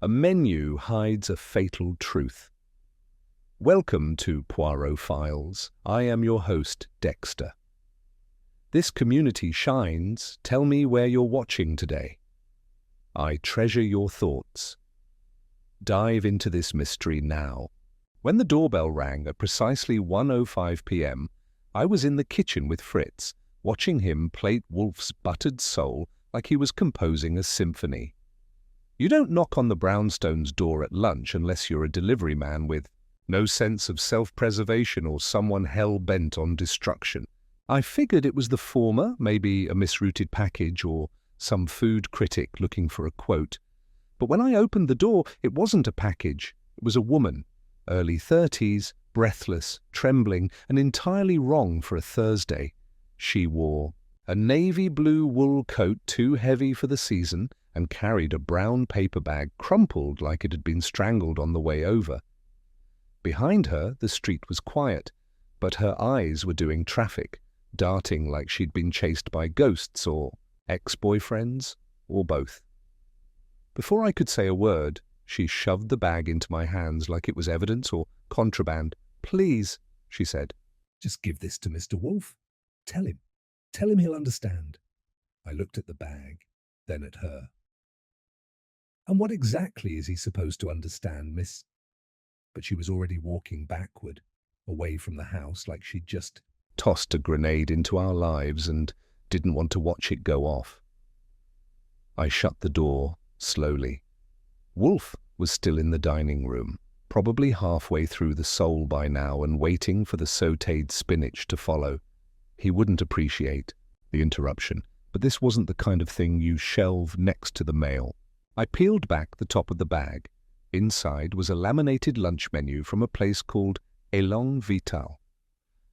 A menu hides a fatal truth. Welcome to Poirot Files. I am your host, Dexter. This community shines. Tell me where you're watching today. I treasure your thoughts. Dive into this mystery now. When the doorbell rang at precisely 1:05 p.m., I was in the kitchen with Fritz, watching him plate Wolfe's buttered sole like he was composing a symphony. You don't knock on the brownstone's door at lunch unless you're a delivery man with no sense of self-preservation or someone hell-bent on destruction. I figured it was the former, maybe a misrouted package or some food critic looking for a quote. But when I opened the door, it wasn't a package. It was a woman, early 30s, breathless, trembling, and entirely wrong for a Thursday. She wore a navy blue wool coat too heavy for the season and carried a brown paper bag crumpled like it had been strangled on the way over. Behind her, the street was quiet, but her eyes were doing traffic, darting like she'd been chased by ghosts or ex-boyfriends, or both. Before I could say a word, she shoved the bag into my hands like it was evidence or contraband. "Please," she said. "Just give this to Mr. Wolfe. Tell him he'll understand." I looked at the bag, then at her. "And what exactly is he supposed to understand, miss?" But she was already walking backward, away from the house like she'd just tossed a grenade into our lives and didn't want to watch it go off. I shut the door slowly. Wolfe was still in the dining room, probably halfway through the sole by now and waiting for the sautéed spinach to follow. He wouldn't appreciate the interruption, but this wasn't the kind of thing you shelve next to the mail. I peeled back the top of the bag. Inside was a laminated lunch menu from a place called Elan Vital,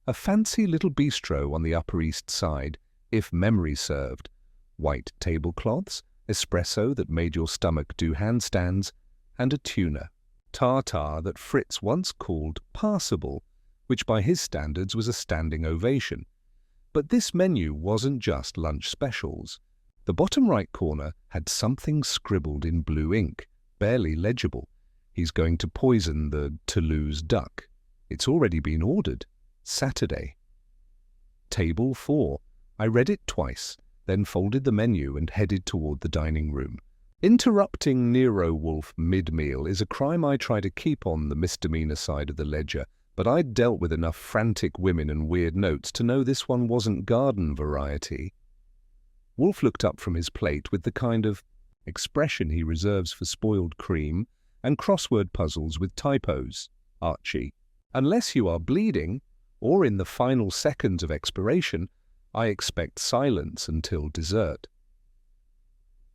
a fancy little bistro on the Upper East Side, if memory served. White tablecloths, espresso that made your stomach do handstands, and a tuna tartare that Fritz once called passable, which by his standards was a standing ovation. But this menu wasn't just lunch specials. The bottom right corner had something scribbled in blue ink, barely legible. "He's going to poison the Toulouse duck. It's already been ordered. Saturday." Table 4. I read it twice, then folded the menu and headed toward the dining room. Interrupting Nero Wolfe mid-meal is a crime I try to keep on the misdemeanor side of the ledger, but I'd dealt with enough frantic women and weird notes to know this one wasn't garden variety. Wolfe looked up from his plate with the kind of expression he reserves for spoiled cream and crossword puzzles with typos. "Archie, unless you are bleeding, or in the final seconds of expiration, I expect silence until dessert."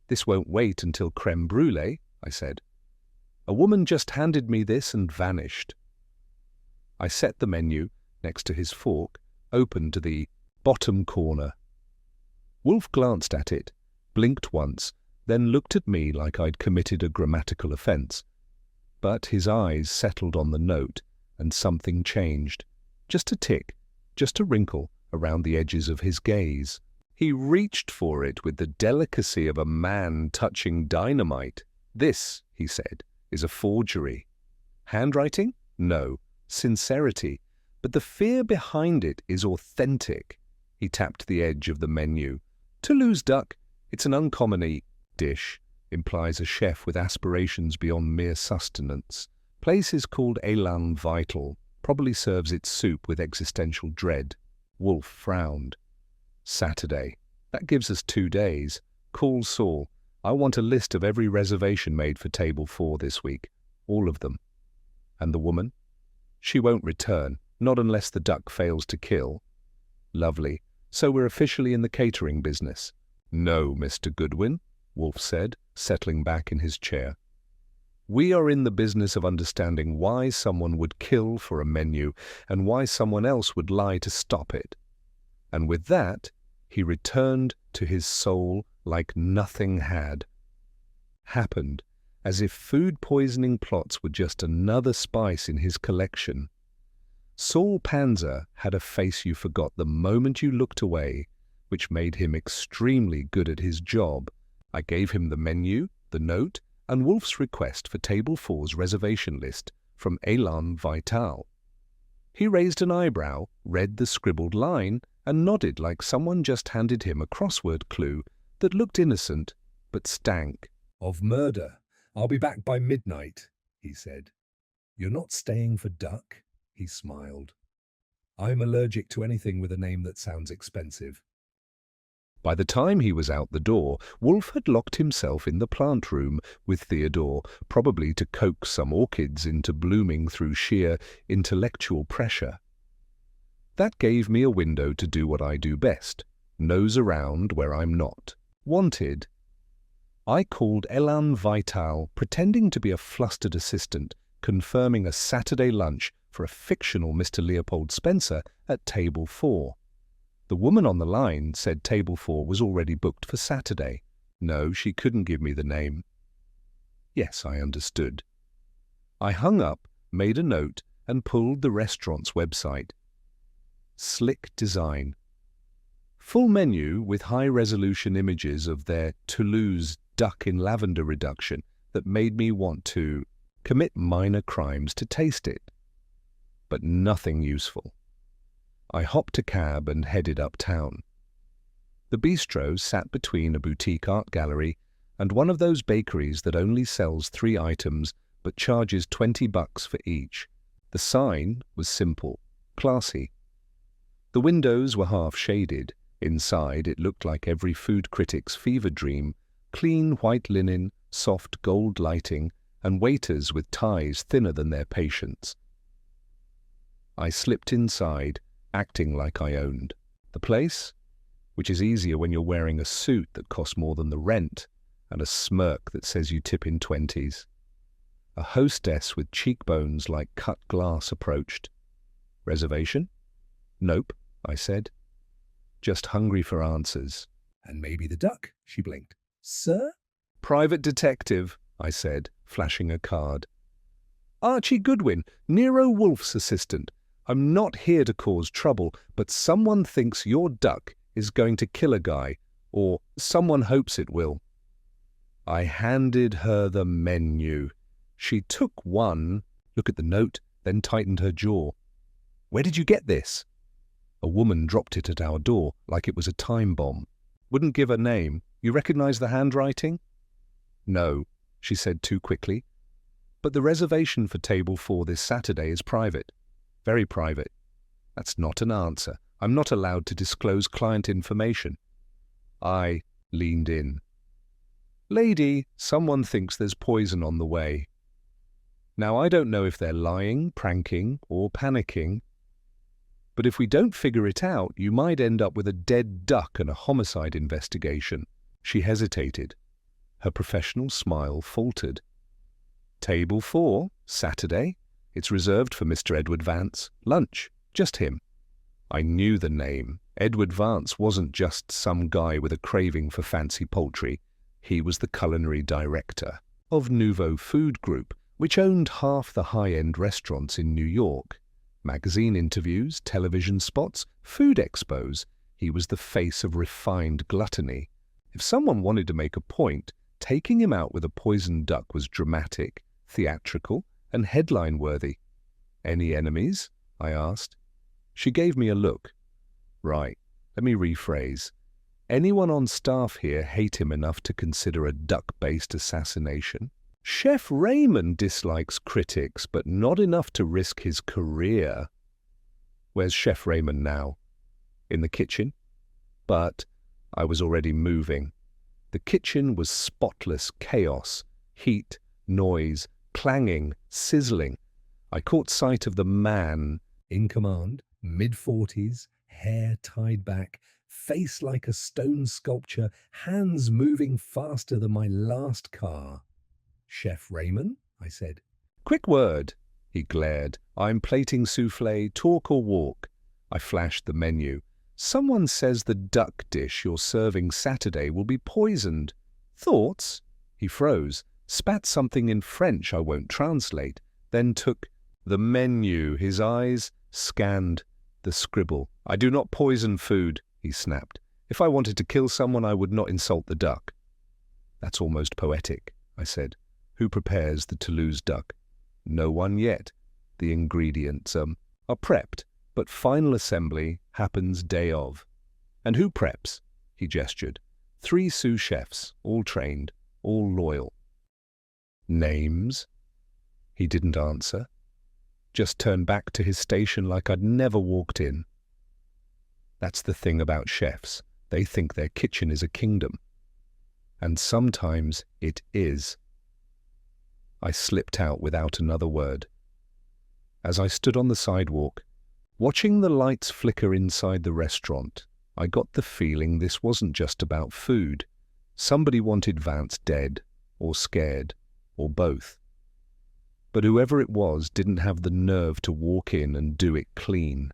"This won't wait until creme brulee," I said. "A woman just handed me this and vanished." I set the menu, next to his fork, open to the bottom corner. Wolfe glanced at it, blinked once, then looked at me like I'd committed a grammatical offense. But his eyes settled on the note, and something changed. Just a tick, just a wrinkle around the edges of his gaze. He reached for it with the delicacy of a man touching dynamite. "This," he said, "is a forgery." "Handwriting? No. Sincerity. But the fear behind it is authentic." He tapped the edge of the menu. "Toulouse duck. It's an uncommon dish. Implies a chef with aspirations beyond mere sustenance. Place is called Elan Vital. Probably serves its soup with existential dread." Wolfe frowned. "Saturday. That gives us 2 days. Call Saul. I want a list of every reservation made for table 4 this week. All of them." "And the woman?" "She won't return, not unless the duck fails to kill." "Lovely. So we're officially in the catering business." "No, Mr. Goodwin," Wolfe said, settling back in his chair. "We are in the business of understanding why someone would kill for a menu and why someone else would lie to stop it." And with that, he returned to his soul like nothing had happened, as if food poisoning plots were just another spice in his collection. Saul Panzer had a face you forgot the moment you looked away, which made him extremely good at his job. I gave him the menu, the note, and Wolfe's request for Table 4's reservation list from Élan Vital. He raised an eyebrow, read the scribbled line, and nodded like someone just handed him a crossword clue that looked innocent but stank of murder. "I'll be back by midnight," he said. "You're not staying for duck?" He smiled. "I'm allergic to anything with a name that sounds expensive." By the time he was out the door, Wolfe had locked himself in the plant room with Theodore, probably to coax some orchids into blooming through sheer intellectual pressure. That gave me a window to do what I do best, nose around where I'm not wanted. I called Élan Vital, pretending to be a flustered assistant, confirming a Saturday lunch for a fictional Mr. Leopold Spencer at Table 4. The woman on the line said Table 4 was already booked for Saturday. No, she couldn't give me the name. Yes, I understood. I hung up, made a note, and pulled the restaurant's website. Slick design. Full menu with high-resolution images of their Toulouse duck in lavender reduction that made me want to commit minor crimes to taste it. But nothing useful. I hopped a cab and headed uptown. The bistro sat between a boutique art gallery and one of those bakeries that only sells 3 items but charges $20 for each. The sign was simple, classy. The windows were half-shaded. Inside, it looked like every food critic's fever dream: clean white linen, soft gold lighting, and waiters with ties thinner than their patience. I slipped inside, acting like I owned the place, which is easier when you're wearing a suit that costs more than the rent and a smirk that says you tip in 20s. A hostess with cheekbones like cut glass approached. "Reservation?" "Nope," I said. "Just hungry for answers." "And maybe the duck," she blinked. "Sir?" "Private detective," I said, flashing a card. "Archie Goodwin, Nero Wolfe's assistant. I'm not here to cause trouble, but someone thinks your duck is going to kill a guy, or someone hopes it will." I handed her the menu. She took one, looked at the note, then tightened her jaw. "Where did you get this?" A woman dropped it at our door like it was a time bomb. "Wouldn't give her name. You recognize the handwriting?" "No," she said too quickly. "But the reservation for Table 4 this Saturday is private. Very private." "That's not an answer. I'm not allowed to disclose client information." I leaned in. "Lady, someone thinks there's poison on the way." Now, I don't know if they're lying, pranking, or panicking. But if we don't figure it out, you might end up with a dead duck and a homicide investigation. She hesitated. Her professional smile faltered. "Table 4, Saturday. It's reserved for Mr. Edward Vance. Lunch. Just him." I knew the name. Edward Vance wasn't just some guy with a craving for fancy poultry. He was the culinary director of Nouveau Food Group, which owned half the high-end restaurants in New York. Magazine interviews, television spots, food expos. He was the face of refined gluttony. If someone wanted to make a point, taking him out with a poisoned duck was dramatic, theatrical, and headline-worthy. "Any enemies?" I asked. She gave me a look. "Right, let me rephrase. Anyone on staff here hate him enough to consider a duck-based assassination? Chef Raymond dislikes critics, but not enough to risk his career." "Where's Chef Raymond now?" "In the kitchen." But I was already moving. The kitchen was spotless chaos, heat, noise, clanging, sizzling. I caught sight of the man in command, mid-40s, hair tied back, face like a stone sculpture, hands moving faster than my last car. "Chef Raymond?" I said. "Quick word," he glared. "I'm plating soufflé, talk or walk." I flashed the menu. "Someone says the duck dish you're serving Saturday will be poisoned. Thoughts?" He froze, spat something in French I won't translate, then took the menu. His eyes scanned the scribble. "I do not poison food," he snapped. "If I wanted to kill someone, I would not insult the duck." "That's almost poetic," I said. Who prepares the Toulouse duck? No one yet. The ingredients are prepped, but final assembly happens day of. And who preps? He gestured. 3 sous chefs, all trained, all loyal. Names? He didn't answer. Just turned back to his station like I'd never walked in. That's the thing about chefs. They think their kitchen is a kingdom. And sometimes it is. I slipped out without another word. As I stood on the sidewalk, watching the lights flicker inside the restaurant, I got the feeling this wasn't just about food. Somebody wanted Vance dead, or scared, or both. But whoever it was didn't have the nerve to walk in and do it clean.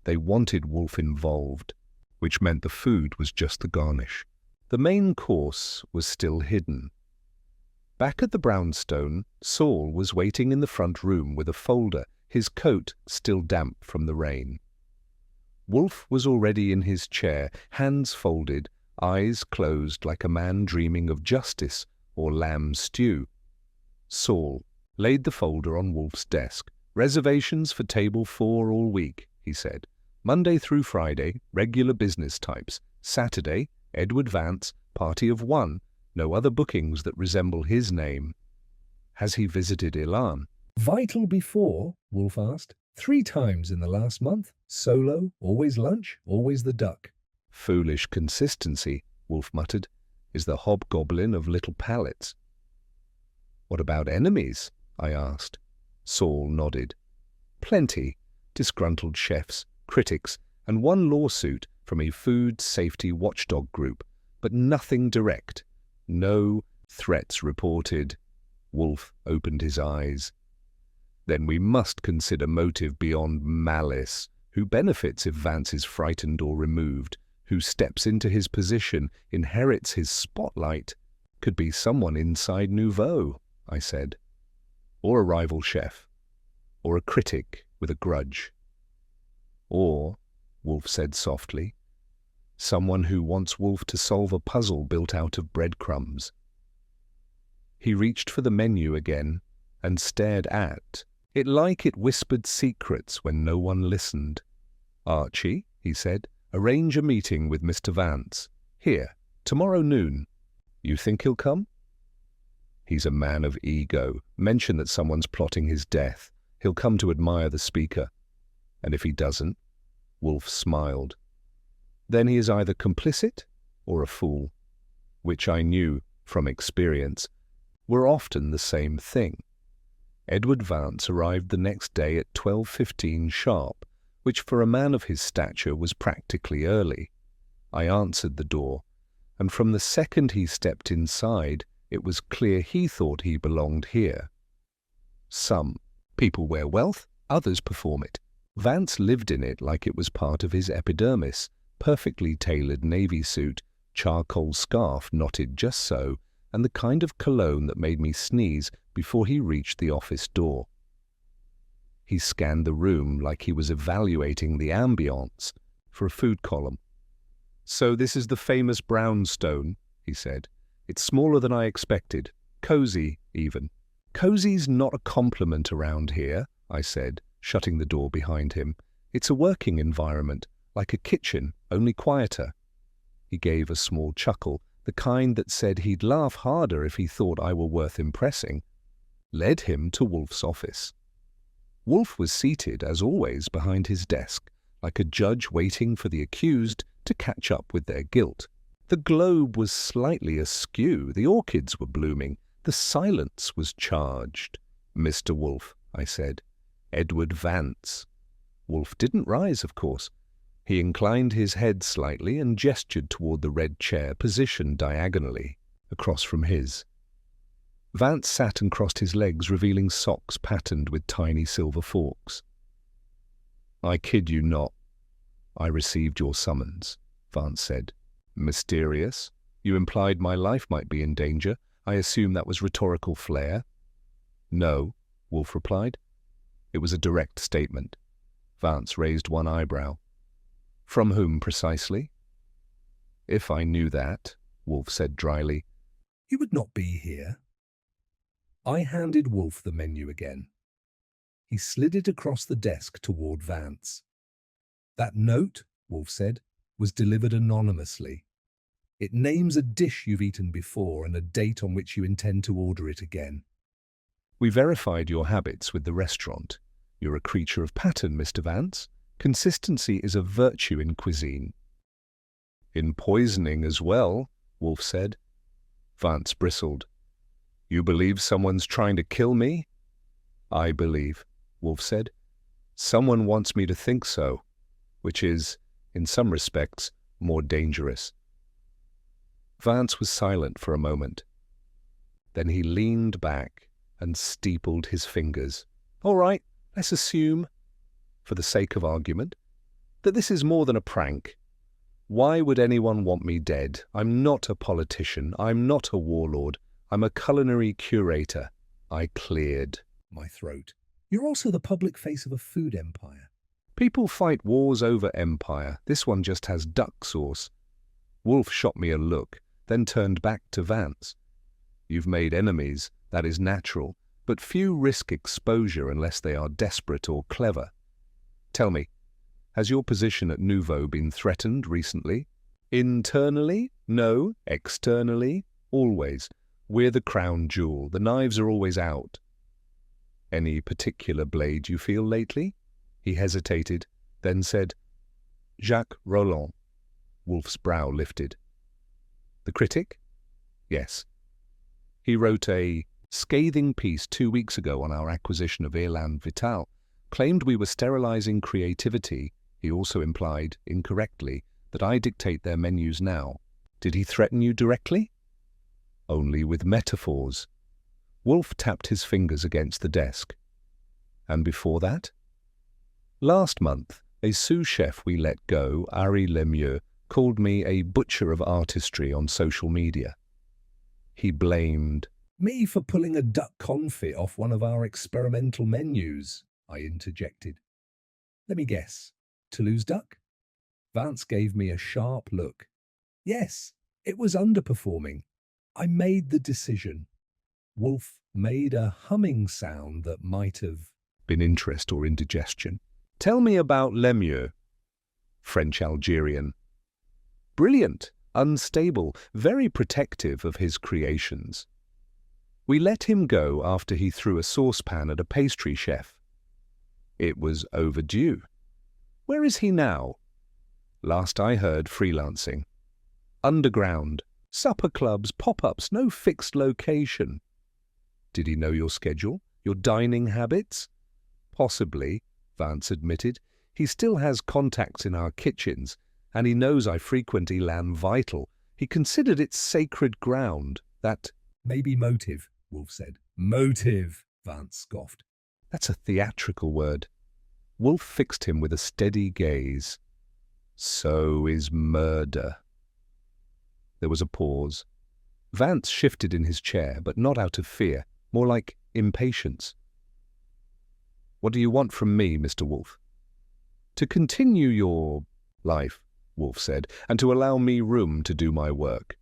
They wanted Wolfe involved, which meant the food was just the garnish. The main course was still hidden. Back at the brownstone, Saul was waiting in the front room with a folder, his coat still damp from the rain. Wolfe was already in his chair, hands folded, eyes closed like a man dreaming of justice or lamb stew. Saul laid the folder on Wolfe's desk. "Reservations for table 4 all week," he said. "Monday through Friday, regular business types. Saturday, Edward Vance, party of 1. No other bookings that resemble his name." "Has he visited Ilan?" "Vital before?" Wolfe asked. "3 times in the last month. Solo, always lunch, always the duck." "Foolish consistency," Wolfe muttered, "is the hobgoblin of little palates." "What about enemies?" I asked. Saul nodded. "Plenty. Disgruntled chefs, critics, and 1 lawsuit from a food safety watchdog group, but nothing direct. No threats reported." Wolfe opened his eyes. "Then we must consider motive beyond malice. Who benefits if Vance is frightened or removed? Who steps into his position, inherits his spotlight? Could be someone inside Nouveau," I said. "Or a rival chef. Or a critic with a grudge. Or," Wolfe said softly, "someone who wants Wolfe to solve a puzzle built out of breadcrumbs." He reached for the menu again and stared at it like it whispered secrets when no one listened. "Archie," he said, "arrange a meeting with Mr. Vance. Here, tomorrow noon. You think he'll come?" "He's a man of ego. Mention that someone's plotting his death. He'll come to admire the speaker. And if he doesn't," Wolfe smiled, "then he is either complicit or a fool," which I knew, from experience, were often the same thing. Edward Vance arrived the next day at 12:15 sharp, which for a man of his stature was practically early. I answered the door, and from the second he stepped inside, it was clear he thought he belonged here. Some people wear wealth, others perform it. Vance lived in it like it was part of his epidermis, perfectly tailored navy suit, charcoal scarf knotted just so, and the kind of cologne that made me sneeze before he reached the office door. He scanned the room like he was evaluating the ambience for a food column. "So this is the famous brownstone," he said. "It's smaller than I expected. Cozy, even." "Cozy's not a compliment around here," I said, shutting the door behind him. "It's a working environment, like a kitchen, only quieter." He gave a small chuckle, the kind that said he'd laugh harder if he thought I were worth impressing. Led him to Wolfe's office. Wolfe was seated, as always, behind his desk, like a judge waiting for the accused to catch up with their guilt. The globe was slightly askew, the orchids were blooming, the silence was charged. "Mr. Wolfe," I said. "Edward Vance." Wolfe didn't rise, of course. He inclined his head slightly and gestured toward the red chair positioned diagonally, across from his. Vance sat and crossed his legs, revealing socks patterned with tiny silver forks. "I kid you not. I received your summons," Vance said. "Mysterious? You implied my life might be in danger. I assume that was rhetorical flair." "No," Wolfe replied. It was a direct statement. Vance raised one eyebrow. "From whom precisely?" "If I knew that," Wolfe said dryly, "You would not be here." I handed Wolfe the menu again. He slid it across the desk toward Vance. That note, Wolfe said, was delivered anonymously. It names a dish you've eaten before and a date on which you intend to order it again. We verified your habits with the restaurant. You're a creature of pattern, Mr. Vance. Consistency is a virtue in cuisine. In poisoning as well, Wolfe said. Vance bristled. You believe someone's trying to kill me? I believe, Wolfe said. Someone wants me to think so, which is, in some respects, more dangerous. Vance was silent for a moment. Then he leaned back and steepled his fingers. All right, let's assume, for the sake of argument, that this is more than a prank. Why would anyone want me dead? I'm not a politician. I'm not a warlord. I'm a culinary curator. I cleared my throat. You're also the public face of a food empire. People fight wars over empire. This one just has duck sauce. Wolfe shot me a look, then turned back to Vance. You've made enemies, that is natural, but few risk exposure unless they are desperate or clever. Tell me, has your position at Nouveau been threatened recently? Internally? No. Externally? Always. We're the crown jewel. The knives are always out. Any particular blade you feel lately? He hesitated, then said, Jacques Roland. Wolfe's brow lifted. The critic? Yes. He wrote a scathing piece 2 weeks ago on our acquisition of Elan Vital, claimed we were sterilizing creativity. He also implied, incorrectly, that I dictate their menus now. Did he threaten you directly? Only with metaphors. Wolfe tapped his fingers against the desk. And before that? Last month, a sous chef we let go, Harry Lemieux, called me a butcher of artistry on social media. He blamed me for pulling a duck confit off one of our experimental menus, I interjected. Let me guess. Toulouse duck? Vance gave me a sharp look. Yes, it was underperforming. I made the decision. Wolfe made a humming sound that might have been interest or indigestion. Tell me about Lemieux. French-Algerian. Brilliant, unstable, very protective of his creations. We let him go after he threw a saucepan at a pastry chef. It was overdue. Where is he now? Last I heard, freelancing. Underground, supper clubs, pop-ups, no fixed location. Did he know your schedule, your dining habits? Possibly, Vance admitted. He still has contacts in our kitchens, and he knows I frequent Elan Vital. He considered it sacred ground. That maybe motive, Wolfe said. Motive, Vance scoffed. That's a theatrical word. Wolfe fixed him with a steady gaze. So is murder. There was a pause. Vance shifted in his chair, but not out of fear, more like impatience. What do you want from me, Mr. Wolfe? To continue your life, Wolfe said, and to allow me room to do my work.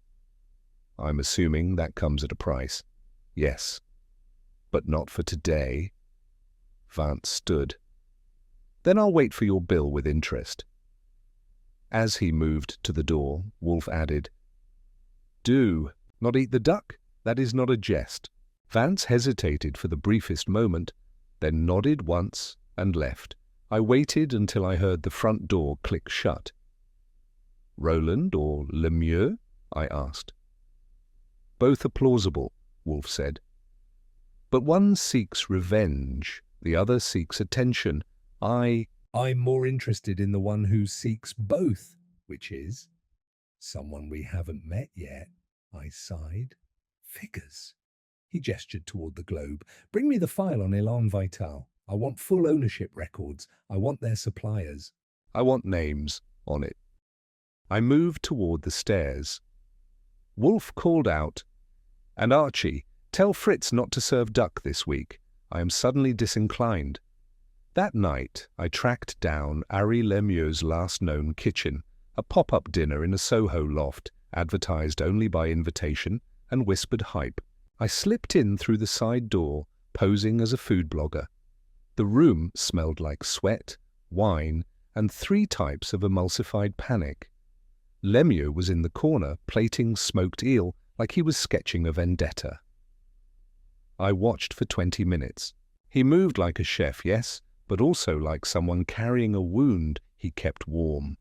I'm assuming that comes at a price. Yes, but not for today. Vance stood. Then I'll wait for your bill with interest. As he moved to the door, Wolfe added, Do not eat the duck? That is not a jest. Vance hesitated for the briefest moment, then nodded once and left. I waited until I heard the front door click shut. Roland or Lemieux? I asked. Both are plausible, Wolfe said. But one seeks revenge, the other seeks attention. I'm more interested in the one who seeks both, which is someone we haven't met yet, I sighed. Figures. He gestured toward the globe. Bring me the file on Elan Vital. I want full ownership records. I want their suppliers. I want names on it. I moved toward the stairs. Wolfe called out, And Archie, tell Fritz not to serve duck this week. I am suddenly disinclined. That night, I tracked down Harry Lemieux's last known kitchen, a pop-up dinner in a Soho loft, advertised only by invitation, and whispered hype. I slipped in through the side door, posing as a food blogger. The room smelled like sweat, wine, and 3 types of emulsified panic. Lemieux was in the corner, plating smoked eel like he was sketching a vendetta. I watched for 20 minutes. He moved like a chef, yes, but also like someone carrying a wound he kept warm.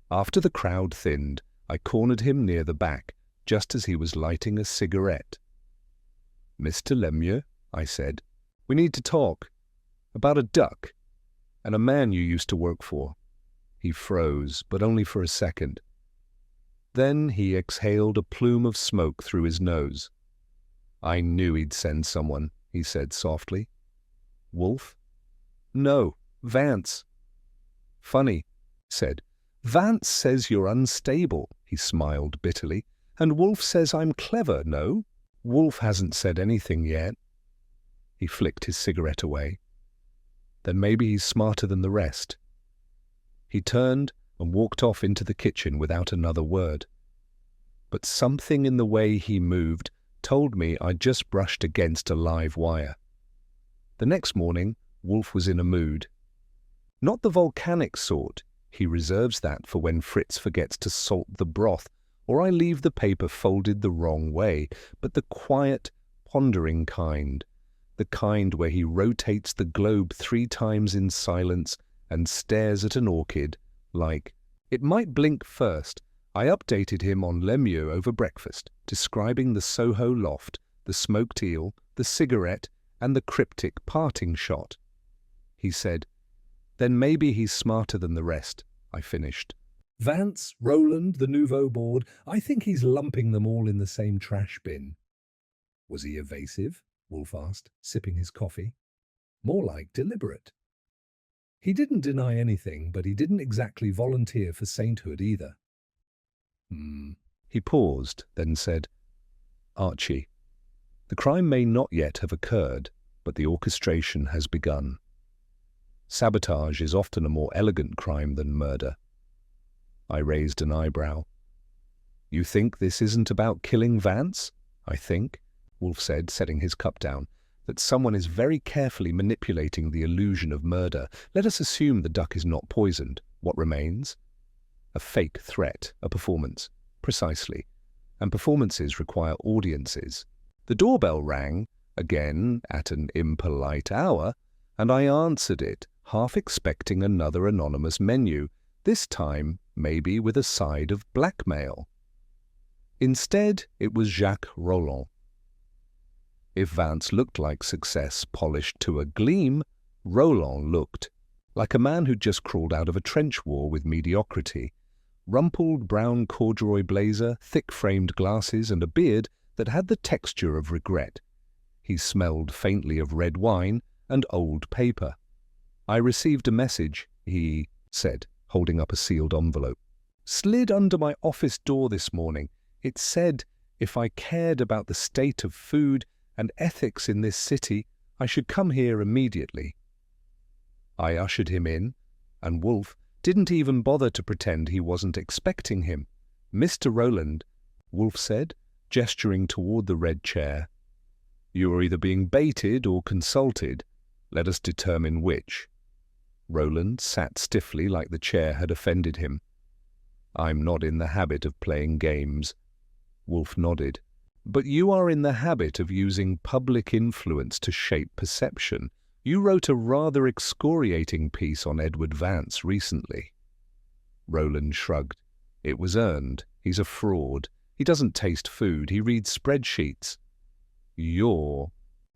After the crowd thinned, I cornered him near the back, just as he was lighting a cigarette. "Mr. Lemieux," I said, "we need to talk. About a duck, and a man you used to work for." He froze, but only for a second. Then he exhaled a plume of smoke through his nose. "I knew he'd send someone," he said softly. "Wolfe?" "No, Vance." "Funny," said. "Vance says you're unstable," he smiled bitterly, "and Wolfe says I'm clever, no? Wolfe hasn't said anything yet." He flicked his cigarette away. "Then maybe he's smarter than the rest." He turned and walked off into the kitchen without another word. But something in the way he moved told me I'd just brushed against a live wire. The next morning, Wolfe was in a mood. Not the volcanic sort. He reserves that for when Fritz forgets to salt the broth or I leave the paper folded the wrong way, but the quiet, pondering kind. The kind where he rotates the globe 3 times in silence and stares at an orchid like, "It might blink first." I updated him on Lemieux over breakfast, describing the Soho loft, the smoked eel, the cigarette, and the cryptic parting shot. He said, "Then maybe he's smarter than the rest," I finished. Vance, Roland, the Nouveau board, I think he's lumping them all in the same trash bin. Was he evasive? Wolfe asked, sipping his coffee. More like deliberate. He didn't deny anything, but he didn't exactly volunteer for sainthood either. He paused, then said, "Archie, the crime may not yet have occurred, but the orchestration has begun. Sabotage is often a more elegant crime than murder." I raised an eyebrow. "You think this isn't about killing Vance?" "I think," Wolfe said, setting his cup down, "that someone is very carefully manipulating the illusion of murder. Let us assume the duck is not poisoned. What remains? A fake threat, a performance. Precisely. And performances require audiences. The doorbell rang, again at an impolite hour, and I answered it, half expecting another anonymous menu, this time maybe with a side of blackmail. Instead, it was Jacques Roland. If Vance looked like success polished to a gleam, Roland looked like a man who'd just crawled out of a trench war with mediocrity. Rumpled brown corduroy blazer, thick-framed glasses, and a beard that had the texture of regret. He smelled faintly of red wine and old paper. "I received a message," he said, holding up a sealed envelope. "Slid under my office door this morning. It said if I cared about the state of food and ethics in this city, I should come here immediately." I ushered him in, and Wolfe didn't even bother to pretend he wasn't expecting him. "Mr. Roland," Wolfe said, gesturing toward the red chair. "You are either being baited or consulted. Let us determine which." Roland sat stiffly like the chair had offended him. "I'm not in the habit of playing games." Wolfe nodded. "But you are in the habit of using public influence to shape perception. You wrote a rather excoriating piece on Edward Vance recently." Roland shrugged. "It was earned. He's a fraud. He doesn't taste food. He reads spreadsheets." "You're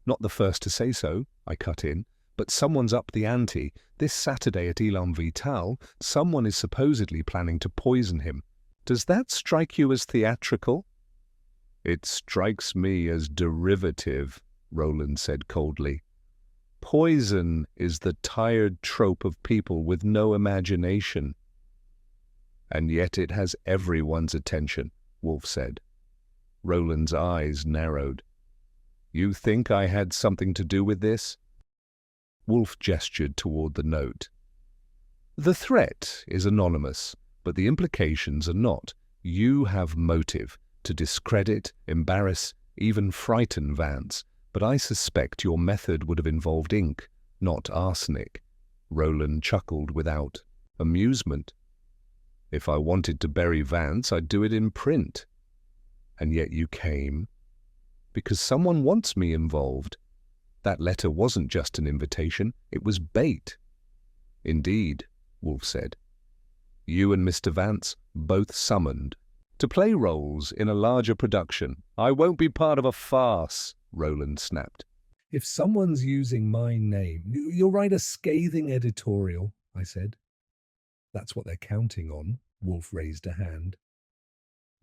not the first to say so," I cut in. "But someone's up the ante. This Saturday at Elan Vital, someone is supposedly planning to poison him. Does that strike you as theatrical?" "It strikes me as derivative," Roland said coldly. "Poison is the tired trope of people with no imagination." "And yet it has everyone's attention," Wolfe said. Roland's eyes narrowed. "You think I had something to do with this?" Wolfe gestured toward the note. "The threat is anonymous, but the implications are not. You have motive to discredit, embarrass, even frighten Vance, but I suspect your method would have involved ink, not arsenic. Roland chuckled without amusement. If I wanted to bury Vance, I'd do it in print. And yet you came because someone wants me involved. That letter wasn't just an invitation, it was bait. Indeed, Wolfe said. You and Mr. Vance both summoned to play roles in a larger production. I won't be part of a farce, Roland snapped. If someone's using my name, you'll write a scathing editorial, I said. That's what they're counting on, Wolfe raised a hand.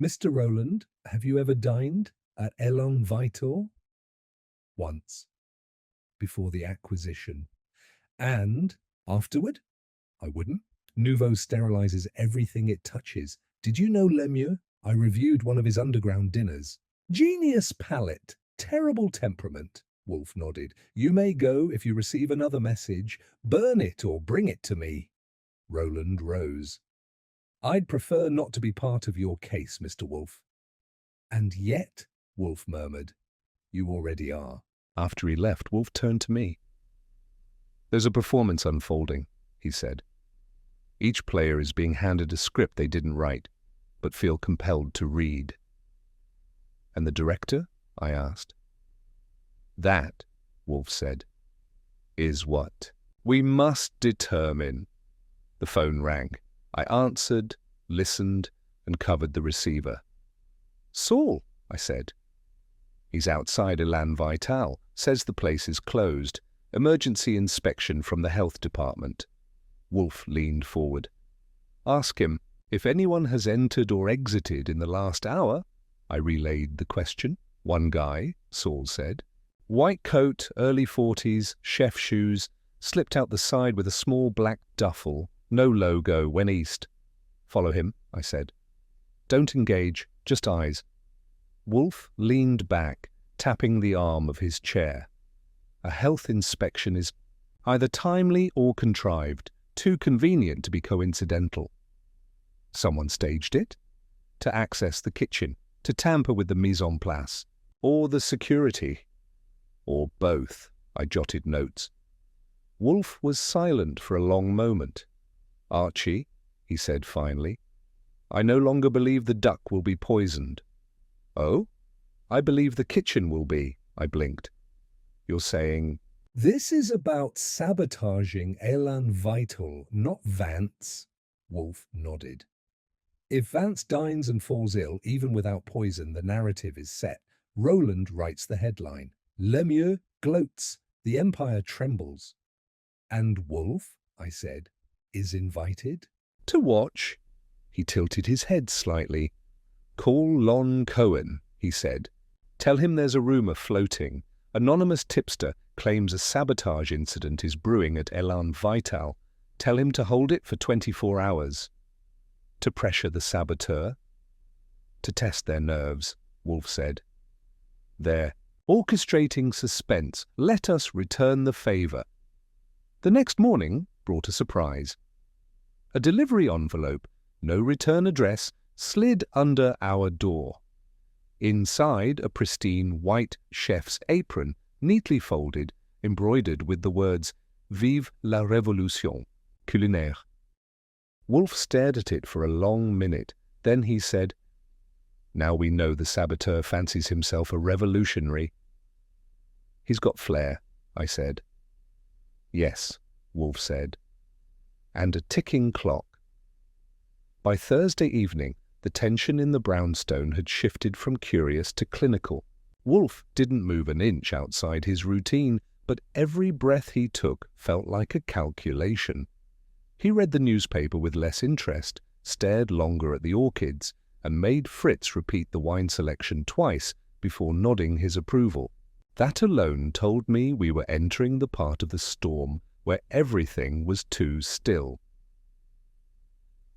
Mr. Roland, have you ever dined at Elan Vital? Once. Before the acquisition. And afterward? I wouldn't. Nouveau sterilizes everything it touches. Did you know Lemieux? I reviewed one of his underground dinners. Genius palate, terrible temperament, Wolfe nodded. You may go if you receive another message. Burn it or bring it to me. Roland rose. I'd prefer not to be part of your case, Mr. Wolfe. And yet, Wolfe murmured, you already are. After he left, Wolfe turned to me. There's a performance unfolding, he said. Each player is being handed a script they didn't write, but feel compelled to read. And the director? I asked. That, Wolfe said, is what we must determine. The phone rang. I answered, listened, and covered the receiver. Saul, I said. He's outside Elan Vital. Says the place is closed. Emergency inspection from the health department. Wolfe leaned forward. Ask him if anyone has entered or exited in the last hour. I relayed the question. One guy, Saul said. White coat, early 40s, chef shoes, slipped out the side with a small black duffel. No logo, went east. Follow him, I said. Don't engage, just eyes. Wolfe leaned back, tapping the arm of his chair. A health inspection is either timely or contrived, too convenient to be coincidental. Someone staged it? To access the kitchen, to tamper with the mise en place, or the security, or both, I jotted notes. Wolfe was silent for a long moment. Archie, he said finally, I no longer believe the duck will be poisoned. Oh? I believe the kitchen will be, I blinked. You're saying... This is about sabotaging Elan Vital, not Vance, Wolfe nodded. If Vance dines and falls ill, even without poison, the narrative is set. Roland writes the headline. Lemieux gloats. The Empire trembles. And Wolfe, I said, is invited? To watch? He tilted his head slightly. Call Lon Cohen, he said. Tell him there's a rumour floating. Anonymous tipster claims a sabotage incident is brewing at Elan Vital. Tell him to hold it for 24 hours. To pressure the saboteur? To test their nerves, Wolfe said. They're orchestrating suspense. Let us return the favour. The next morning brought a surprise. A delivery envelope, no return address, slid under our door. Inside, a pristine white chef's apron, neatly folded, embroidered with the words Vive la Révolution culinaire. Wolfe stared at it for a long minute. Then he said, Now we know the saboteur fancies himself a revolutionary. He's got flair, I said. Yes, Wolfe said. And a ticking clock. By Thursday evening, the tension in the brownstone had shifted from curious to clinical. Wolfe didn't move an inch outside his routine, but every breath he took felt like a calculation. He read the newspaper with less interest, stared longer at the orchids, and made Fritz repeat the wine selection twice before nodding his approval. That alone told me we were entering the part of the storm where everything was too still.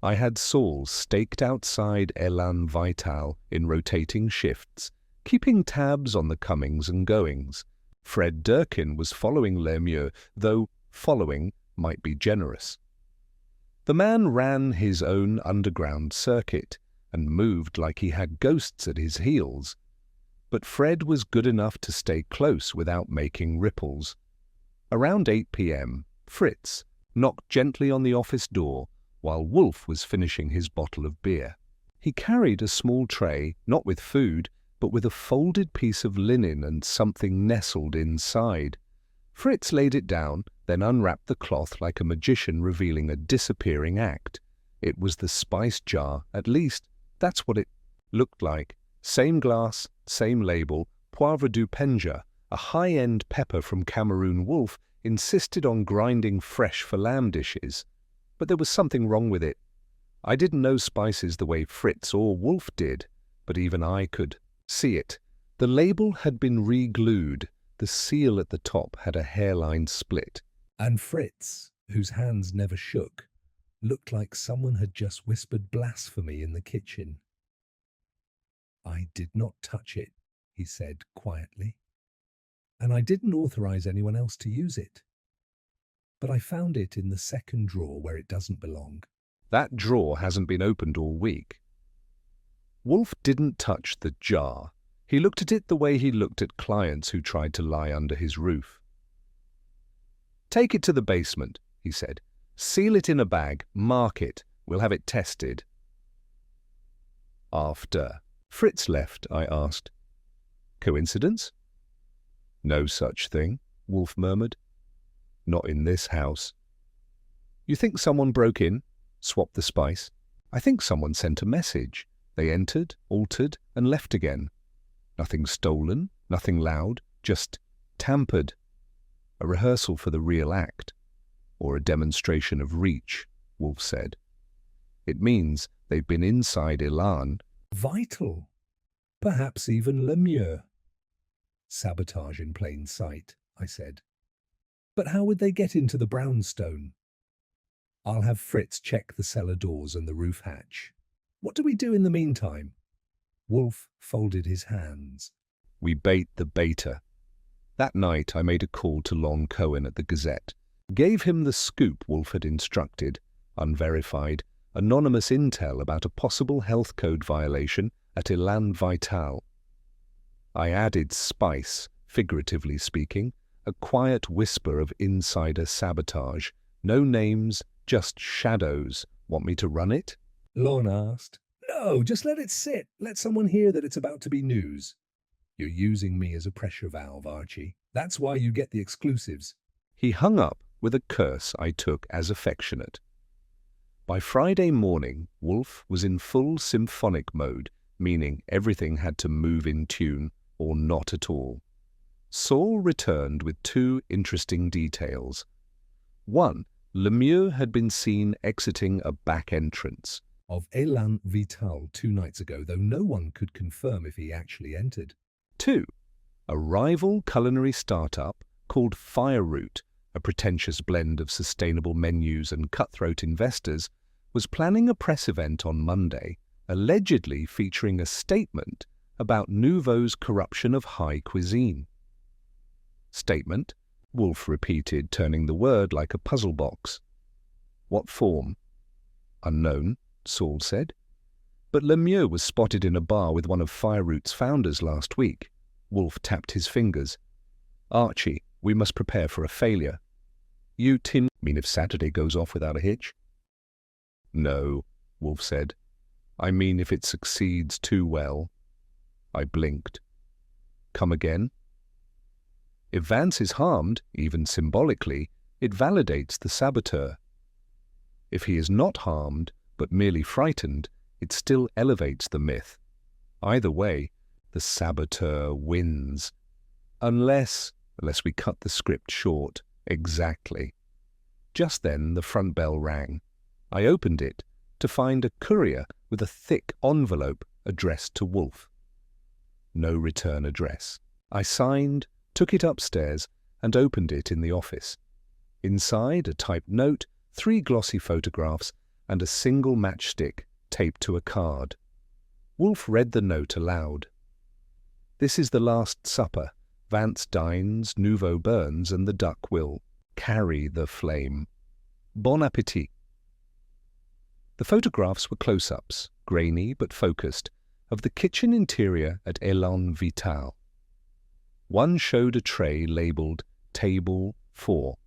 I had Saul staked outside Elan Vital in rotating shifts, keeping tabs on the comings and goings. Fred Durkin was following Lemieux, though following might be generous. The man ran his own underground circuit and moved like he had ghosts at his heels. but Fred was good enough to stay close without making ripples. Around 8 p.m., Fritz knocked gently on the office door while Wolfe was finishing his bottle of beer. He carried a small tray, not with food, but with a folded piece of linen and something nestled inside. Fritz laid it down, then unwrapped the cloth like a magician revealing a disappearing act. It was the spice jar, at least that's what it looked like. Same glass, same label, Poivre du Penja, a high-end pepper from Cameroon. Wolfe insisted on grinding fresh for lamb dishes. But there was something wrong with it. I didn't know spices the way Fritz or Wolfe did, but even I could see it. The label had been re-glued. The seal at the top had a hairline split. And Fritz, whose hands never shook, looked like someone had just whispered blasphemy in the kitchen. "I did not touch it," he said quietly, "and I didn't authorize anyone else to use it. But I found it in the second drawer where it doesn't belong." That drawer hasn't been opened all week. Wolfe didn't touch the jar. He looked at it the way he looked at clients who tried to lie under his roof. "Take it to the basement," he said. "Seal it in a bag, mark it. We'll have it tested." After Fritz left, I asked, "Coincidence?" "No such thing," Wolfe murmured. "Not in this house." "You think someone broke in, swapped the spice?" "I think someone sent a message. They entered, altered, and left again. Nothing stolen, nothing loud, just tampered. A rehearsal for the real act, or a demonstration of reach," Wolfe said. "It means they've been inside Elan." Vital. Perhaps even Lemieux. "Sabotage in plain sight," I said. "But how would they get into the brownstone?" "I'll have Fritz check the cellar doors and the roof hatch. What do we do in the meantime?" Wolfe folded his hands. "We bait the baiter." That night I made a call to Long Cohen at the Gazette. Gave him the scoop Wolfe had instructed, unverified, anonymous intel about a possible health code violation at Elan Vital. I added spice, figuratively speaking, a quiet whisper of insider sabotage. No names, just shadows. "Want me to run it?" Lon asked. "No, just let it sit. Let someone hear that it's about to be news. You're using me as a pressure valve, Archie. That's why you get the exclusives." He hung up with a curse I took as affectionate. By Friday morning, Wolfe was in full symphonic mode, meaning everything had to move in tune or not at all. Saul returned with two interesting details. One, Lemieux had been seen exiting a back entrance Of Elan Vital 2 nights ago, though no one could confirm if he actually entered. 2. A rival culinary startup called Fireroot, a pretentious blend of sustainable menus and cutthroat investors, was planning a press event on Monday, allegedly featuring a statement about Nouveau's corruption of high cuisine. "Statement?" Wolfe repeated, turning the word like a puzzle box. "What form?" "Unknown," Saul said. "But Lemieux was spotted in a bar with one of Fireroot's founders last week." Wolfe tapped his fingers. "Archie, we must prepare for a failure." "You mean if Saturday goes off without a hitch?" "No," Wolfe said. "I mean if it succeeds too well." I blinked. "Come again?" "If Vance is harmed, even symbolically, it validates the saboteur. If he is not harmed, but merely frightened, it still elevates the myth. Either way, the saboteur wins. Unless we cut the script short. Exactly. Just then the front bell rang. I opened it to find a courier with a thick envelope addressed to Wolfe. No return address. I signed, took it upstairs, and opened it in the office. Inside, a typed note, 3 glossy photographs, and a single matchstick taped to a card. Wolfe read the note aloud. "This is the Last Supper. Vance dines, Nouveau burns, and the duck will carry the flame. Bon appétit." The photographs were close-ups, grainy but focused, of the kitchen interior at Elan Vital. One showed a tray labelled Table 4.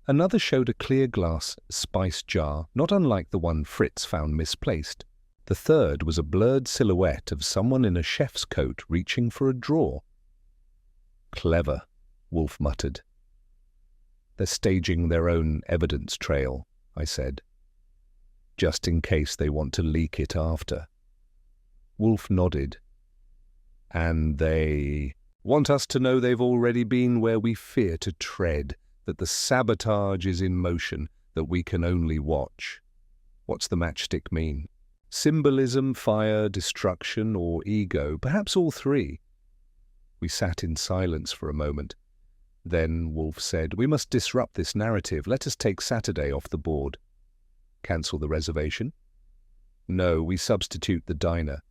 Another showed a clear glass spice jar, not unlike the one Fritz found misplaced. The third was a blurred silhouette of someone in a chef's coat reaching for a drawer. "Clever," Wolfe muttered. "They're staging their own evidence trail," I said, "just in case they want to leak it after." Wolfe nodded. "And they want us to know they've already been where we fear to tread, that the sabotage is in motion, that we can only watch." What's the matchstick mean? Symbolism, fire, destruction, or ego? Perhaps all three. We sat in silence for a moment. Then Wolfe said, "We must disrupt this narrative. Let us take Saturday off the board." "Cancel the reservation?" "No, we substitute the diner."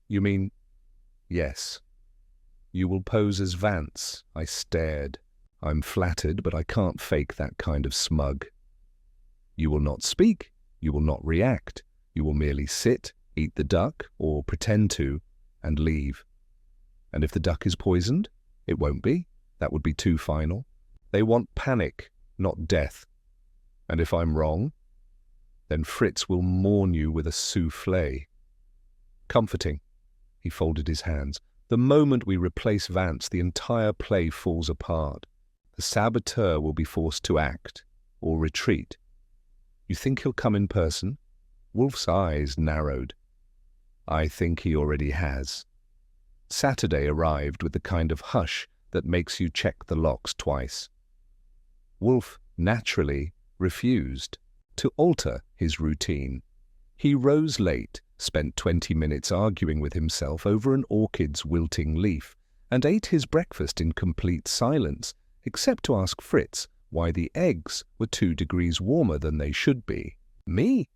"You mean—" "Yes. You will pose as Vance." I stared. "I'm flattered, but I can't fake that kind of smug." "You will not speak. You will not react. You will merely sit, eat the duck, or pretend to, and leave. And if the duck is poisoned, it won't be. That would be too final. They want panic, not death. And if I'm wrong, then Fritz will mourn you with a soufflé." Comforting. He folded his hands. "The moment we replace Vance, the entire play falls apart. The saboteur will be forced to act, or retreat." "You think he'll come in person?" Wolfe's eyes narrowed. "I think he already has." Saturday arrived with the kind of hush that makes you check the locks twice. Wolfe naturally refused to alter his routine. He rose late, spent 20 minutes arguing with himself over an orchid's wilting leaf, and ate his breakfast in complete silence, except to ask Fritz why the eggs were 2 degrees warmer than they should be. Me?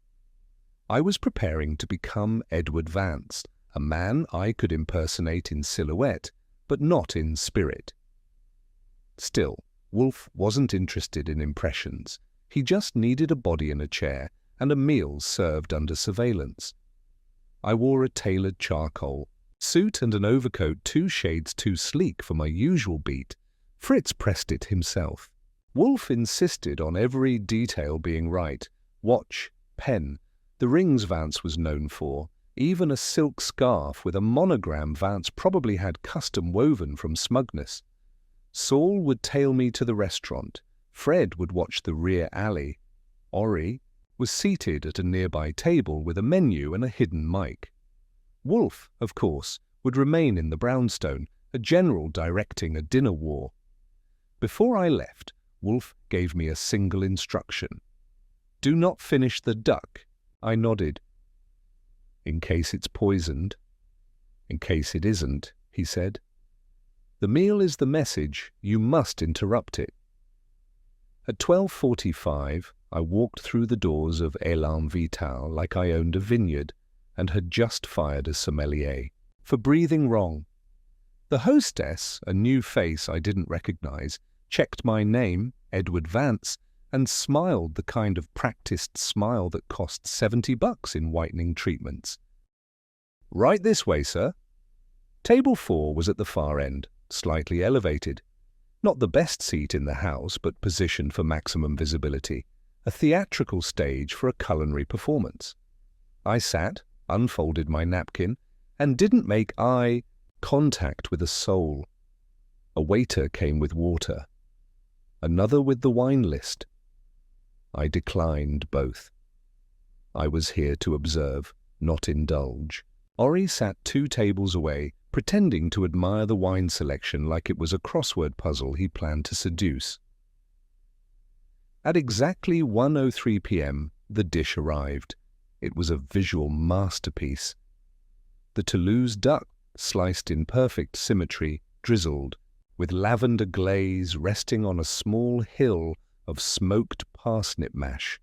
I was preparing to become Edward Vance, a man I could impersonate in silhouette, but not in spirit. Still, Wolfe wasn't interested in impressions. He just needed a body in a chair and a meal served under surveillance. I wore a tailored charcoal suit and an overcoat 2 shades too sleek for my usual beat. Fritz pressed it himself. Wolfe insisted on every detail being right. Watch, pen, the rings Vance was known for, even a silk scarf with a monogram Vance probably had custom woven from smugness. Saul would tail me to the restaurant. Fred would watch the rear alley. Ori was seated at a nearby table with a menu and a hidden mic. Wolfe, of course, would remain in the brownstone, a general directing a dinner war. Before I left, Wolfe gave me a single instruction. "Do not finish the duck." I nodded. "In case it's poisoned." "In case it isn't," he said. "The meal is the message. You must interrupt it." At 12:45, I walked through the doors of Elan Vital like I owned a vineyard and had just fired a sommelier for breathing wrong. The hostess, a new face I didn't recognize, checked my name, Edward Vance, and smiled the kind of practiced smile that costs $70 in whitening treatments. "Right this way, sir." Table 4 was at the far end, slightly elevated. Not the best seat in the house, but positioned for maximum visibility. A theatrical stage for a culinary performance. I sat, unfolded my napkin, and didn't make eye contact with a soul. A waiter came with water. Another with the wine list. I declined both. I was here to observe, not indulge. Ori sat 2 tables away, pretending to admire the wine selection like it was a crossword puzzle he planned to seduce. At exactly 1:03 p.m., the dish arrived. It was a visual masterpiece. The Toulouse duck, sliced in perfect symmetry, drizzled, with lavender glaze resting on a small hill of smoked parsnip mash.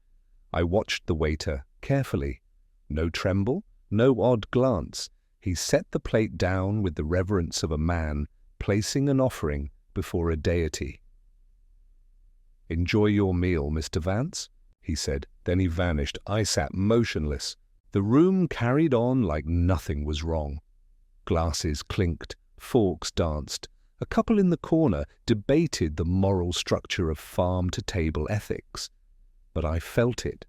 I watched the waiter carefully. No tremble, no odd glance. He set the plate down with the reverence of a man placing an offering before a deity. "Enjoy your meal, Mr. Vance," he said. Then he vanished. I sat motionless, The room carried on like nothing was wrong. Glasses clinked, forks danced. A couple in the corner debated the moral structure of farm-to-table ethics. But I felt it.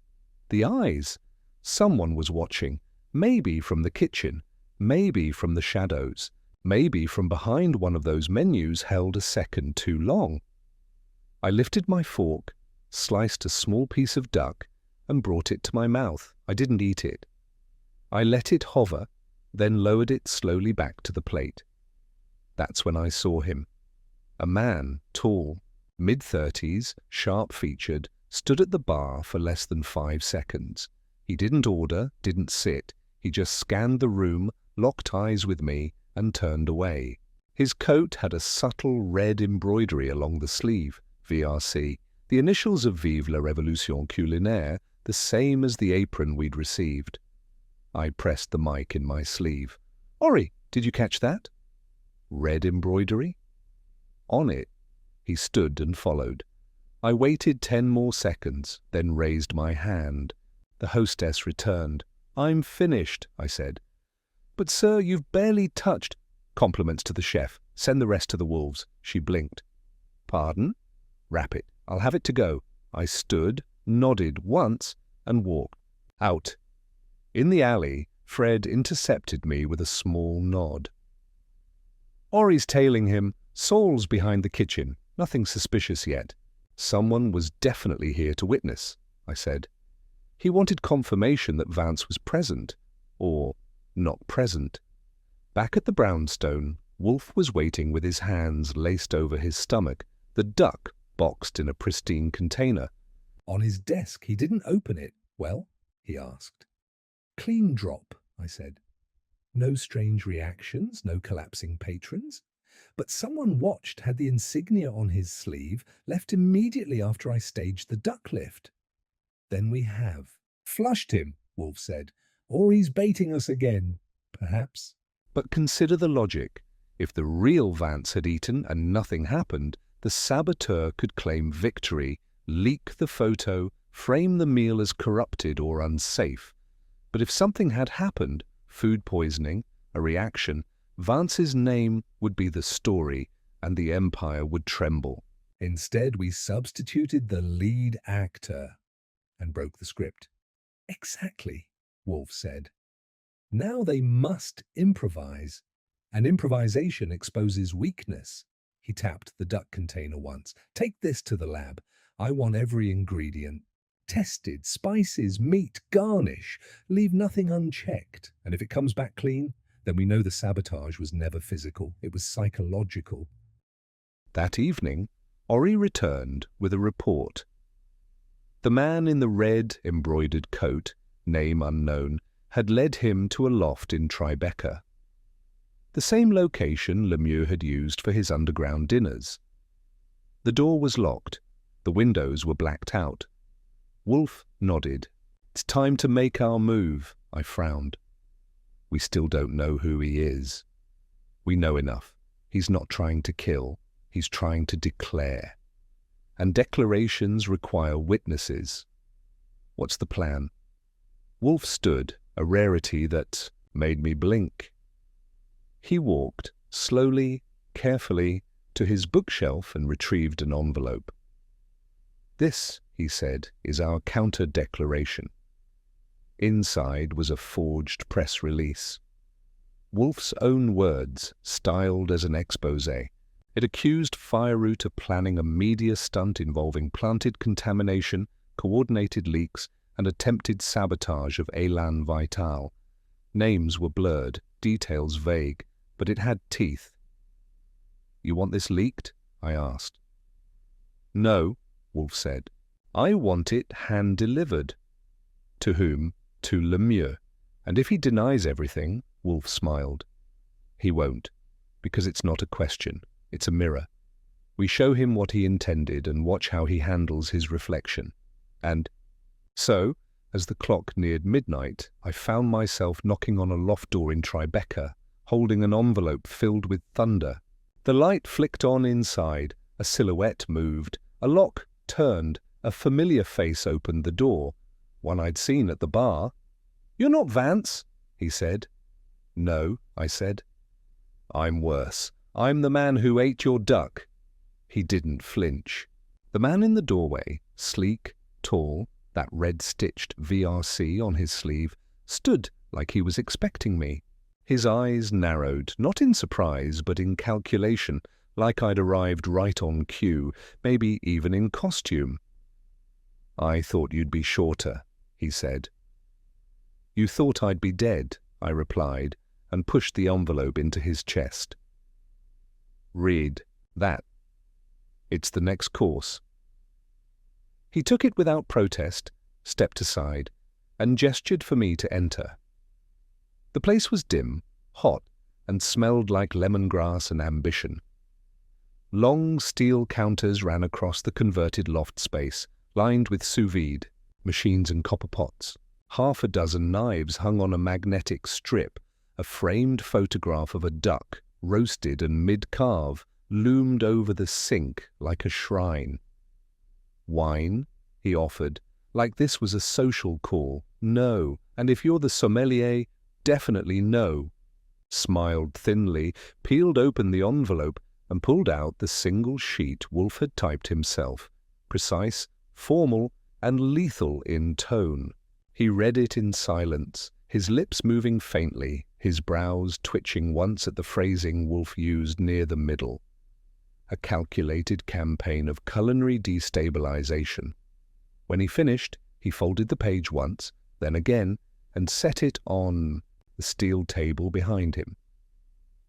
The eyes. Someone was watching, maybe from the kitchen, maybe from the shadows, maybe from behind one of those menus held a second too long. I lifted my fork, sliced a small piece of duck, and brought it to my mouth. I didn't eat it. I let it hover, then lowered it slowly back to the plate. That's when I saw him. A man, tall, mid-30s, sharp-featured, stood at the bar for less than 5 seconds. He didn't order, didn't sit. He just scanned the room, locked eyes with me, and turned away. His coat had a subtle red embroidery along the sleeve, VRC, the initials of Vive la Révolution Culinaire, the same as the apron we'd received. I pressed the mic in my sleeve. "Ori, did you catch that?" Red embroidery? On it. He stood and followed. I waited 10 more seconds, then raised my hand. The hostess returned. "I'm finished," I said. "But sir, you've barely touched—" "Compliments to the chef. Send the rest to the wolves." She blinked. "Pardon?" "Wrap it. I'll have it to go." I stood, nodded once, and walked out. In the alley, Fred intercepted me with a small nod. "Ori's tailing him. Saul's behind the kitchen. Nothing suspicious yet." "Someone was definitely here to witness," I said. He wanted confirmation that Vance was present, or not present. Back at the brownstone, Wolfe was waiting with his hands laced over his stomach, the duck boxed in a pristine container. On his desk, he didn't open it. "Well?" he asked. "Clean drop," I said. No strange reactions, no collapsing patrons. But someone watched, had the insignia on his sleeve, left immediately after I staged the duck lift. "Then we have flushed him," Wolfe said. "Or he's baiting us again, perhaps." But consider the logic. If the real Vance had eaten and nothing happened, the saboteur could claim victory, leak the photo, frame the meal as corrupted or unsafe. But if something had happened, food poisoning, a reaction, Vance's name would be the story, and the empire would tremble. Instead, we substituted the lead actor and broke the script. "Exactly," Wolfe said. "Now they must improvise, and improvisation exposes weakness." He tapped the duck container once. "Take this to the lab. I want every ingredient. Tested, spices, meat, garnish. Leave nothing unchecked. And if it comes back clean, then we know the sabotage was never physical. It was psychological." That evening, Ori returned with a report. The man in the red embroidered coat, name unknown, had led him to a loft in Tribeca, the same location Lemieux had used for his underground dinners. The door was locked. The windows were blacked out. Wolfe nodded. "It's time to make our move," I frowned. "We still don't know who he is." "We know enough. He's not trying to kill. He's trying to declare. And declarations require witnesses. What's the plan?" Wolfe stood, a rarity that made me blink. He walked, slowly, carefully, to his bookshelf and retrieved an envelope. "This," he said, "is our counter-declaration." Inside was a forged press release. Wolfe's own words, styled as an exposé. It accused Poirot of planning a media stunt involving planted contamination, coordinated leaks, and attempted sabotage of Élan Vital. Names were blurred, details vague, but it had teeth. "You want this leaked?" I asked. "No," Wolfe said. "I want it hand-delivered." "To whom?" "To Lemieux. And if he denies everything," Wolfe smiled. "He won't, because it's not a question. It's a mirror. We show him what he intended and watch how he handles his reflection." And so, as the clock neared midnight, I found myself knocking on a loft door in Tribeca, holding an envelope filled with thunder. The light flicked on inside, a silhouette moved, a lock turned, a familiar face opened the door, one I'd seen at the bar. "You're not Vance," he said. "No," I said. "I'm worse. I'm the man who ate your duck." He didn't flinch. The man in the doorway, sleek, tall, that red-stitched VRC on his sleeve, stood like he was expecting me. His eyes narrowed, not in surprise, but in calculation, like I'd arrived right on cue, maybe even in costume. "I thought you'd be shorter," he said. "You thought I'd be dead," I replied, and pushed the envelope into his chest. "Read that. It's the next course." He took it without protest, stepped aside, and gestured for me to enter. The place was dim, hot, and smelled like lemongrass and ambition. Long steel counters ran across the converted loft space, lined with sous vide, machines and copper pots. Half a dozen knives hung on a magnetic strip. A framed photograph of a duck, roasted and mid-carve, loomed over the sink like a shrine. "Wine?" he offered, like this was a social call. "No, and if you're the sommelier, definitely no." Smiled thinly, peeled open the envelope, and pulled out the single sheet Wolfe had typed himself, precise, formal, and lethal in tone. He read it in silence, his lips moving faintly, his brows twitching once at the phrasing Wolfe used near the middle. A calculated campaign of culinary destabilization. When he finished, he folded the page once, then again, and set it on the steel table behind him.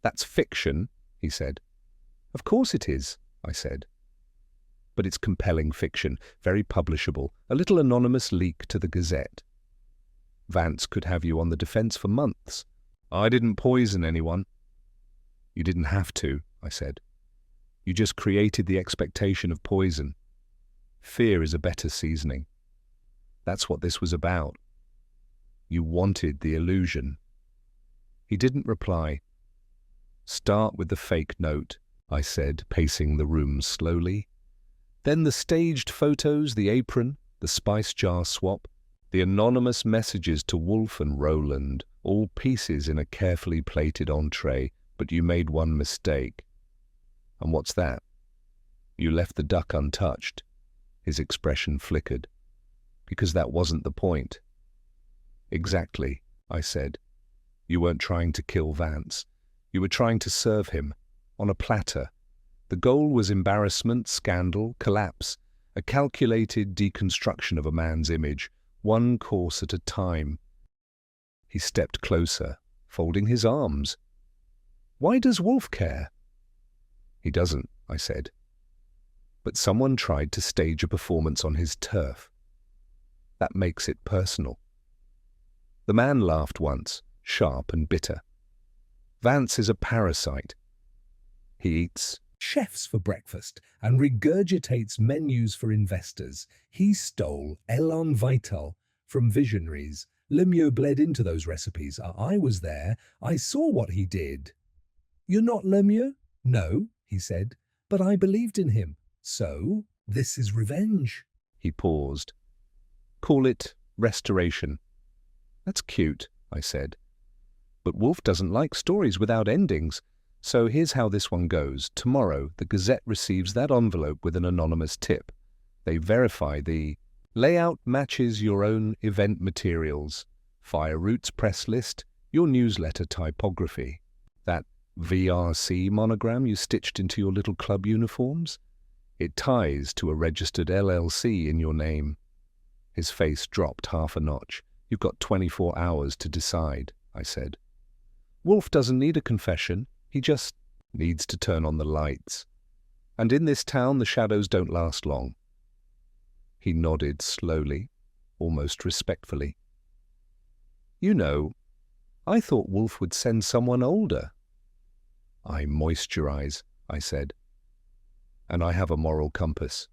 "That's fiction," he said. "Of course it is," I said. "But it's compelling fiction, very publishable, a little anonymous leak to the Gazette. Vance could have you on the defense for months. I didn't poison anyone." "You didn't have to," I said. "You just created the expectation of poison. Fear is a better seasoning. That's what this was about. You wanted the illusion." He didn't reply. "Start with the fake note," I said, pacing the room slowly. "Then the staged photos, the apron, the spice jar swap, the anonymous messages to Wolfe and Roland, all pieces in a carefully plated entree, but you made one mistake." "And what's that?" "You left the duck untouched." His expression flickered. "Because that wasn't the point." "Exactly," I said. "You weren't trying to kill Vance. You were trying to serve him, on a platter. The goal was embarrassment, scandal, collapse, a calculated deconstruction of a man's image, one course at a time." He stepped closer, folding his arms. "Why does Wolfe care?" "He doesn't," I said. "But someone tried to stage a performance on his turf. That makes it personal." The man laughed once, sharp and bitter. "Vance is a parasite. He eats chefs for breakfast and regurgitates menus for investors. He stole Elan Vital from visionaries. Lemieux bled into those recipes. I was there. I saw what he did." "You're not Lemieux?" "No," he said, "but I believed in him. So, this is revenge." He paused. "Call it restoration." "That's cute," I said. "But Wolfe doesn't like stories without endings. So here's how this one goes. Tomorrow, the Gazette receives that envelope with an anonymous tip. They verify the layout matches your own event materials, Fire Roots press list, your newsletter typography. That VRC monogram you stitched into your little club uniforms? It ties to a registered LLC in your name." His face dropped half a notch. "You've got 24 hours to decide," I said. "Wolfe doesn't need a confession. He just needs to turn on the lights. And in this town, the shadows don't last long." He nodded slowly, almost respectfully. "You know, I thought Wolfe would send someone older." "I moisturize," I said. "And I have a moral compass."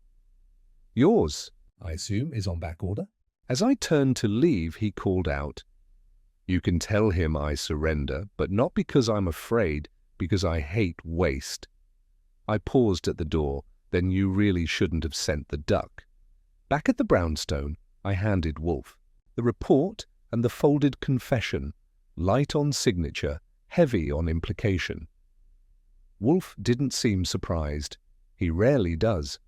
"Yours, I assume, is on back order." As I turned to leave, he called out, "You can tell him I surrender, but not because I'm afraid, because I hate waste." I paused at the door. "Then you really shouldn't have sent the duck." Back at the brownstone, I handed Wolfe the report and the folded confession, light on signature, heavy on implication. Wolfe didn't seem surprised. He rarely does.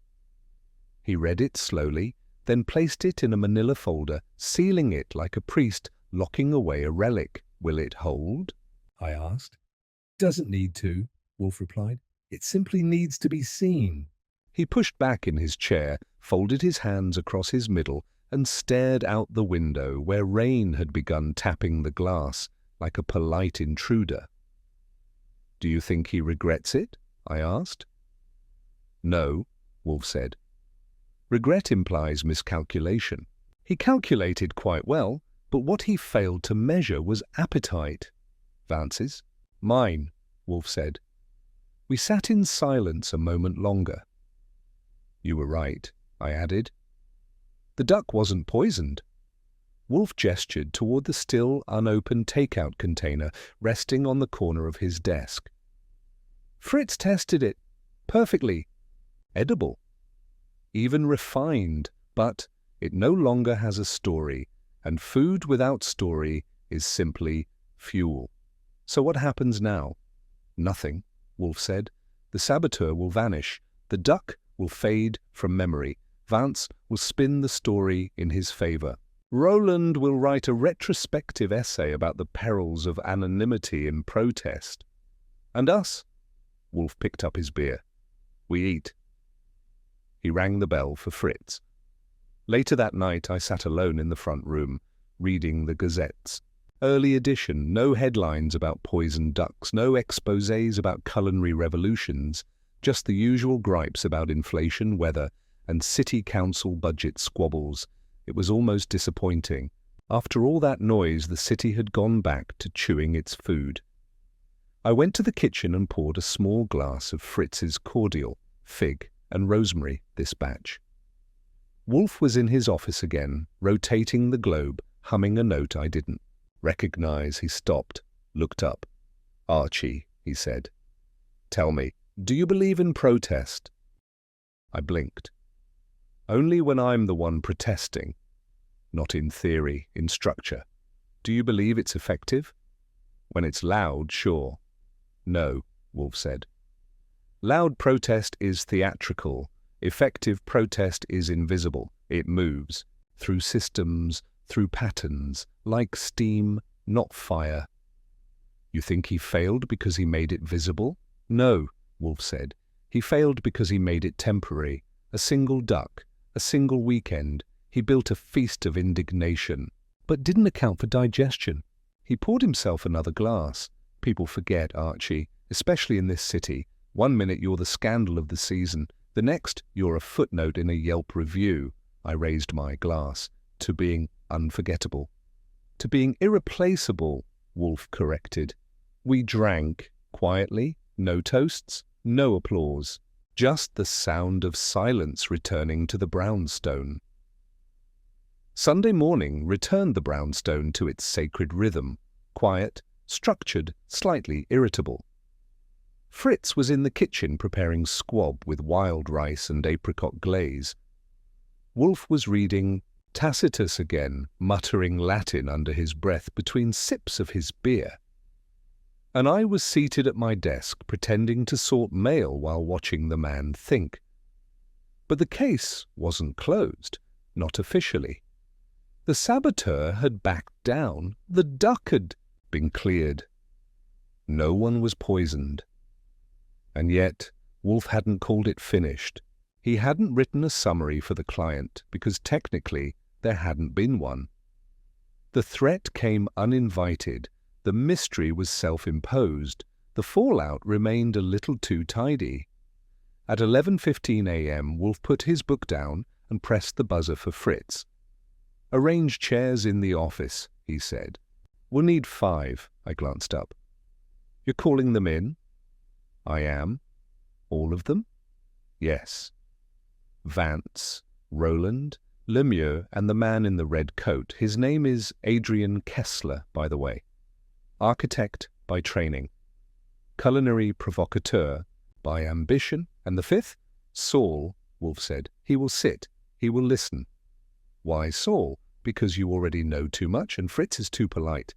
He read it slowly, then placed it in a manila folder, sealing it like a priest locking away a relic. "Will it hold?" I asked. "Doesn't need to," Wolfe replied. "It simply needs to be seen." He pushed back in his chair, folded his hands across his middle, and stared out the window where rain had begun tapping the glass like a polite intruder. "Do you think he regrets it?" I asked. "No," Wolfe said. Regret implies miscalculation. He calculated quite well, but what he failed to measure was appetite. "Vance's?" "Mine," Wolfe said. We sat in silence a moment longer. "You were right," I added. "The duck wasn't poisoned." Wolfe gestured toward the still unopened takeout container resting on the corner of his desk. "Fritz tested it. Perfectly. Edible. Even refined, but it no longer has a story, and food without story is simply fuel. So what happens now?" "Nothing," Wolfe said. "The saboteur will vanish. The duck will fade from memory. Vance will spin the story in his favor. Roland will write a retrospective essay about the perils of anonymity in protest. And us?" Wolfe picked up his beer. "We eat." He rang the bell for Fritz. Later that night I sat alone in the front room, reading the gazettes. Early edition, no headlines about poisoned ducks, no exposés about culinary revolutions, just the usual gripes about inflation, weather, and city council budget squabbles. It was almost disappointing. After all that noise, the city had gone back to chewing its food. I went to the kitchen and poured a small glass of Fritz's cordial, fig and rosemary this batch. Wolfe was in his office again, rotating the globe, humming a note I didn't recognize. He stopped, looked up. "Archie," he said, "tell me, do you believe in protest?" I blinked. "Only when I'm the one protesting. Not in theory, in structure. Do you believe it's effective?" "When it's loud, sure." "No," Wolfe said. "Loud protest is theatrical. Effective protest is invisible. It moves. Through systems, through patterns, like steam, not fire." "You think he failed because he made it visible?" "No," Wolfe said. "He failed because he made it temporary. A single duck, a single weekend. He built a feast of indignation, but didn't account for digestion." He poured himself another glass. "People forget, Archie, especially in this city. One minute you're the scandal of the season. The next, you're a footnote in a Yelp review." I raised my glass. "To being unforgettable." "To being irreplaceable," Wolfe corrected. We drank, quietly, no toasts, no applause. Just the sound of silence returning to the brownstone. Sunday morning returned the brownstone to its sacred rhythm, quiet, structured, slightly irritable. Fritz was in the kitchen preparing squab with wild rice and apricot glaze. Wolfe was reading Tacitus again, muttering Latin under his breath between sips of his beer. And I was seated at my desk pretending to sort mail while watching the man think. But the case wasn't closed, not officially. The saboteur had backed down. The duck had been cleared. No one was poisoned. And yet, Wolfe hadn't called it finished. He hadn't written a summary for the client because technically there hadn't been one. The threat came uninvited. The mystery was self-imposed. The fallout remained a little too tidy. At 11:15 a.m., Wolfe put his book down and pressed the buzzer for Fritz. "Arrange chairs in the office," he said. "We'll need 5, I glanced up. "You're calling them in?" "I am." "All of them?" "Yes." Vance, Roland, Lemieux, and the man in the red coat. His name is Adrian Kessler, by the way. Architect by training. Culinary provocateur by ambition. And the 5th? Saul, Wolfe said. He will sit. He will listen. "Why Saul?" Because you already know too much and Fritz is too polite.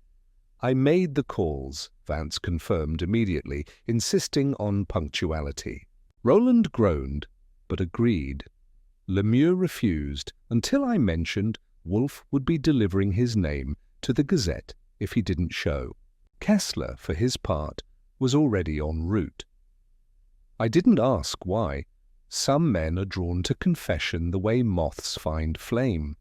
I made the calls, Vance confirmed immediately, insisting on punctuality. Roland groaned, but agreed. Lemieux refused until I mentioned Wolfe would be delivering his name to the Gazette if he didn't show. Kessler, for his part, was already en route. I didn't ask why. Some men are drawn to confession the way moths find flame.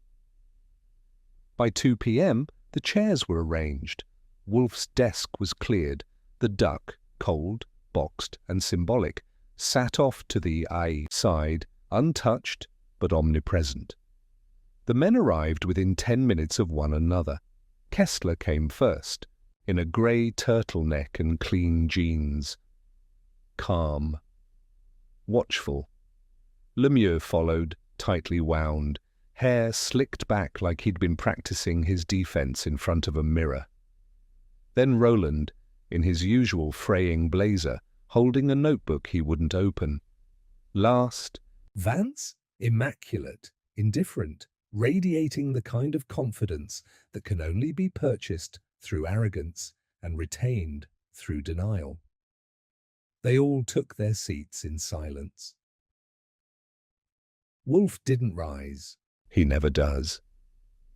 By 2 p.m., the chairs were arranged. Wolfe's desk was cleared. The duck, cold, boxed, and symbolic, sat off to the side, untouched but omnipresent. The men arrived within 10 minutes of one another. Kessler came first, in a grey turtleneck and clean jeans. Calm. Watchful. Lemieux followed, tightly wound, hair slicked back like he'd been practicing his defense in front of a mirror. Then Roland, in his usual fraying blazer, holding a notebook he wouldn't open. Last, Vance, immaculate, indifferent, radiating the kind of confidence that can only be purchased through arrogance and retained through denial. They all took their seats in silence. Wolfe didn't rise. He never does.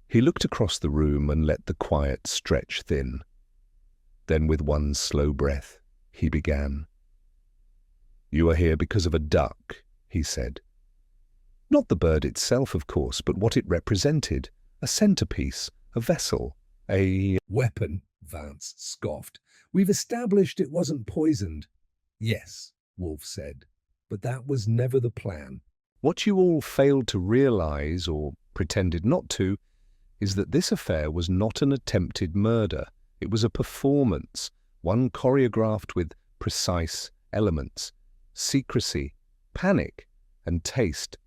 He looked across the room and let the quiet stretch thin. Then with one slow breath, he began. "You are here because of a duck," he said. Not the bird itself, of course, but what it represented. A centerpiece, a vessel, a weapon, Vance scoffed. "We've established it wasn't poisoned." "Yes," Wolfe said, "but that was never the plan." What you all failed to realize, or pretended not to, is that this affair was not an attempted murder. It was a performance, one choreographed with precise elements, secrecy, panic, and taste.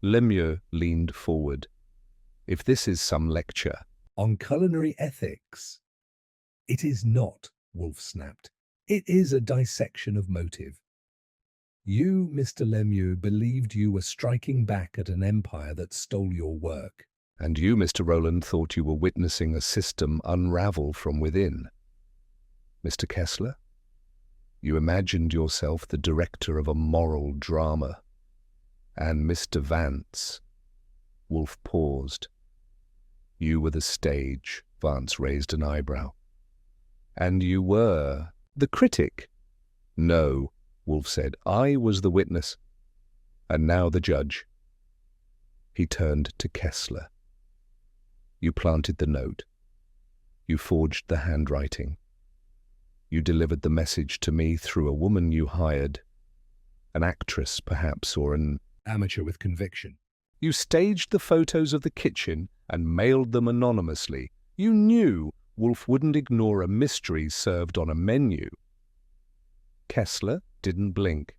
Lemieux leaned forward. "If this is some lecture on culinary ethics." "It is not," Wolfe snapped. "It is a dissection of motive. You, Mr. Lemieux, believed you were striking back at an empire that stole your work. And you, Mr. Roland, thought you were witnessing a system unravel from within. Mr. Kessler, you imagined yourself the director of a moral drama. And Mr. Vance," Wolfe paused. "You were the stage," Vance raised an eyebrow. "And you were the critic." "No," Wolfe said, "I was the witness. And now the judge." He turned to Kessler. "You planted the note. You forged the handwriting. You delivered the message to me through a woman you hired. An actress, perhaps, or an amateur with conviction. You staged the photos of the kitchen and mailed them anonymously. You knew Wolfe wouldn't ignore a mystery served on a menu." Kessler didn't blink.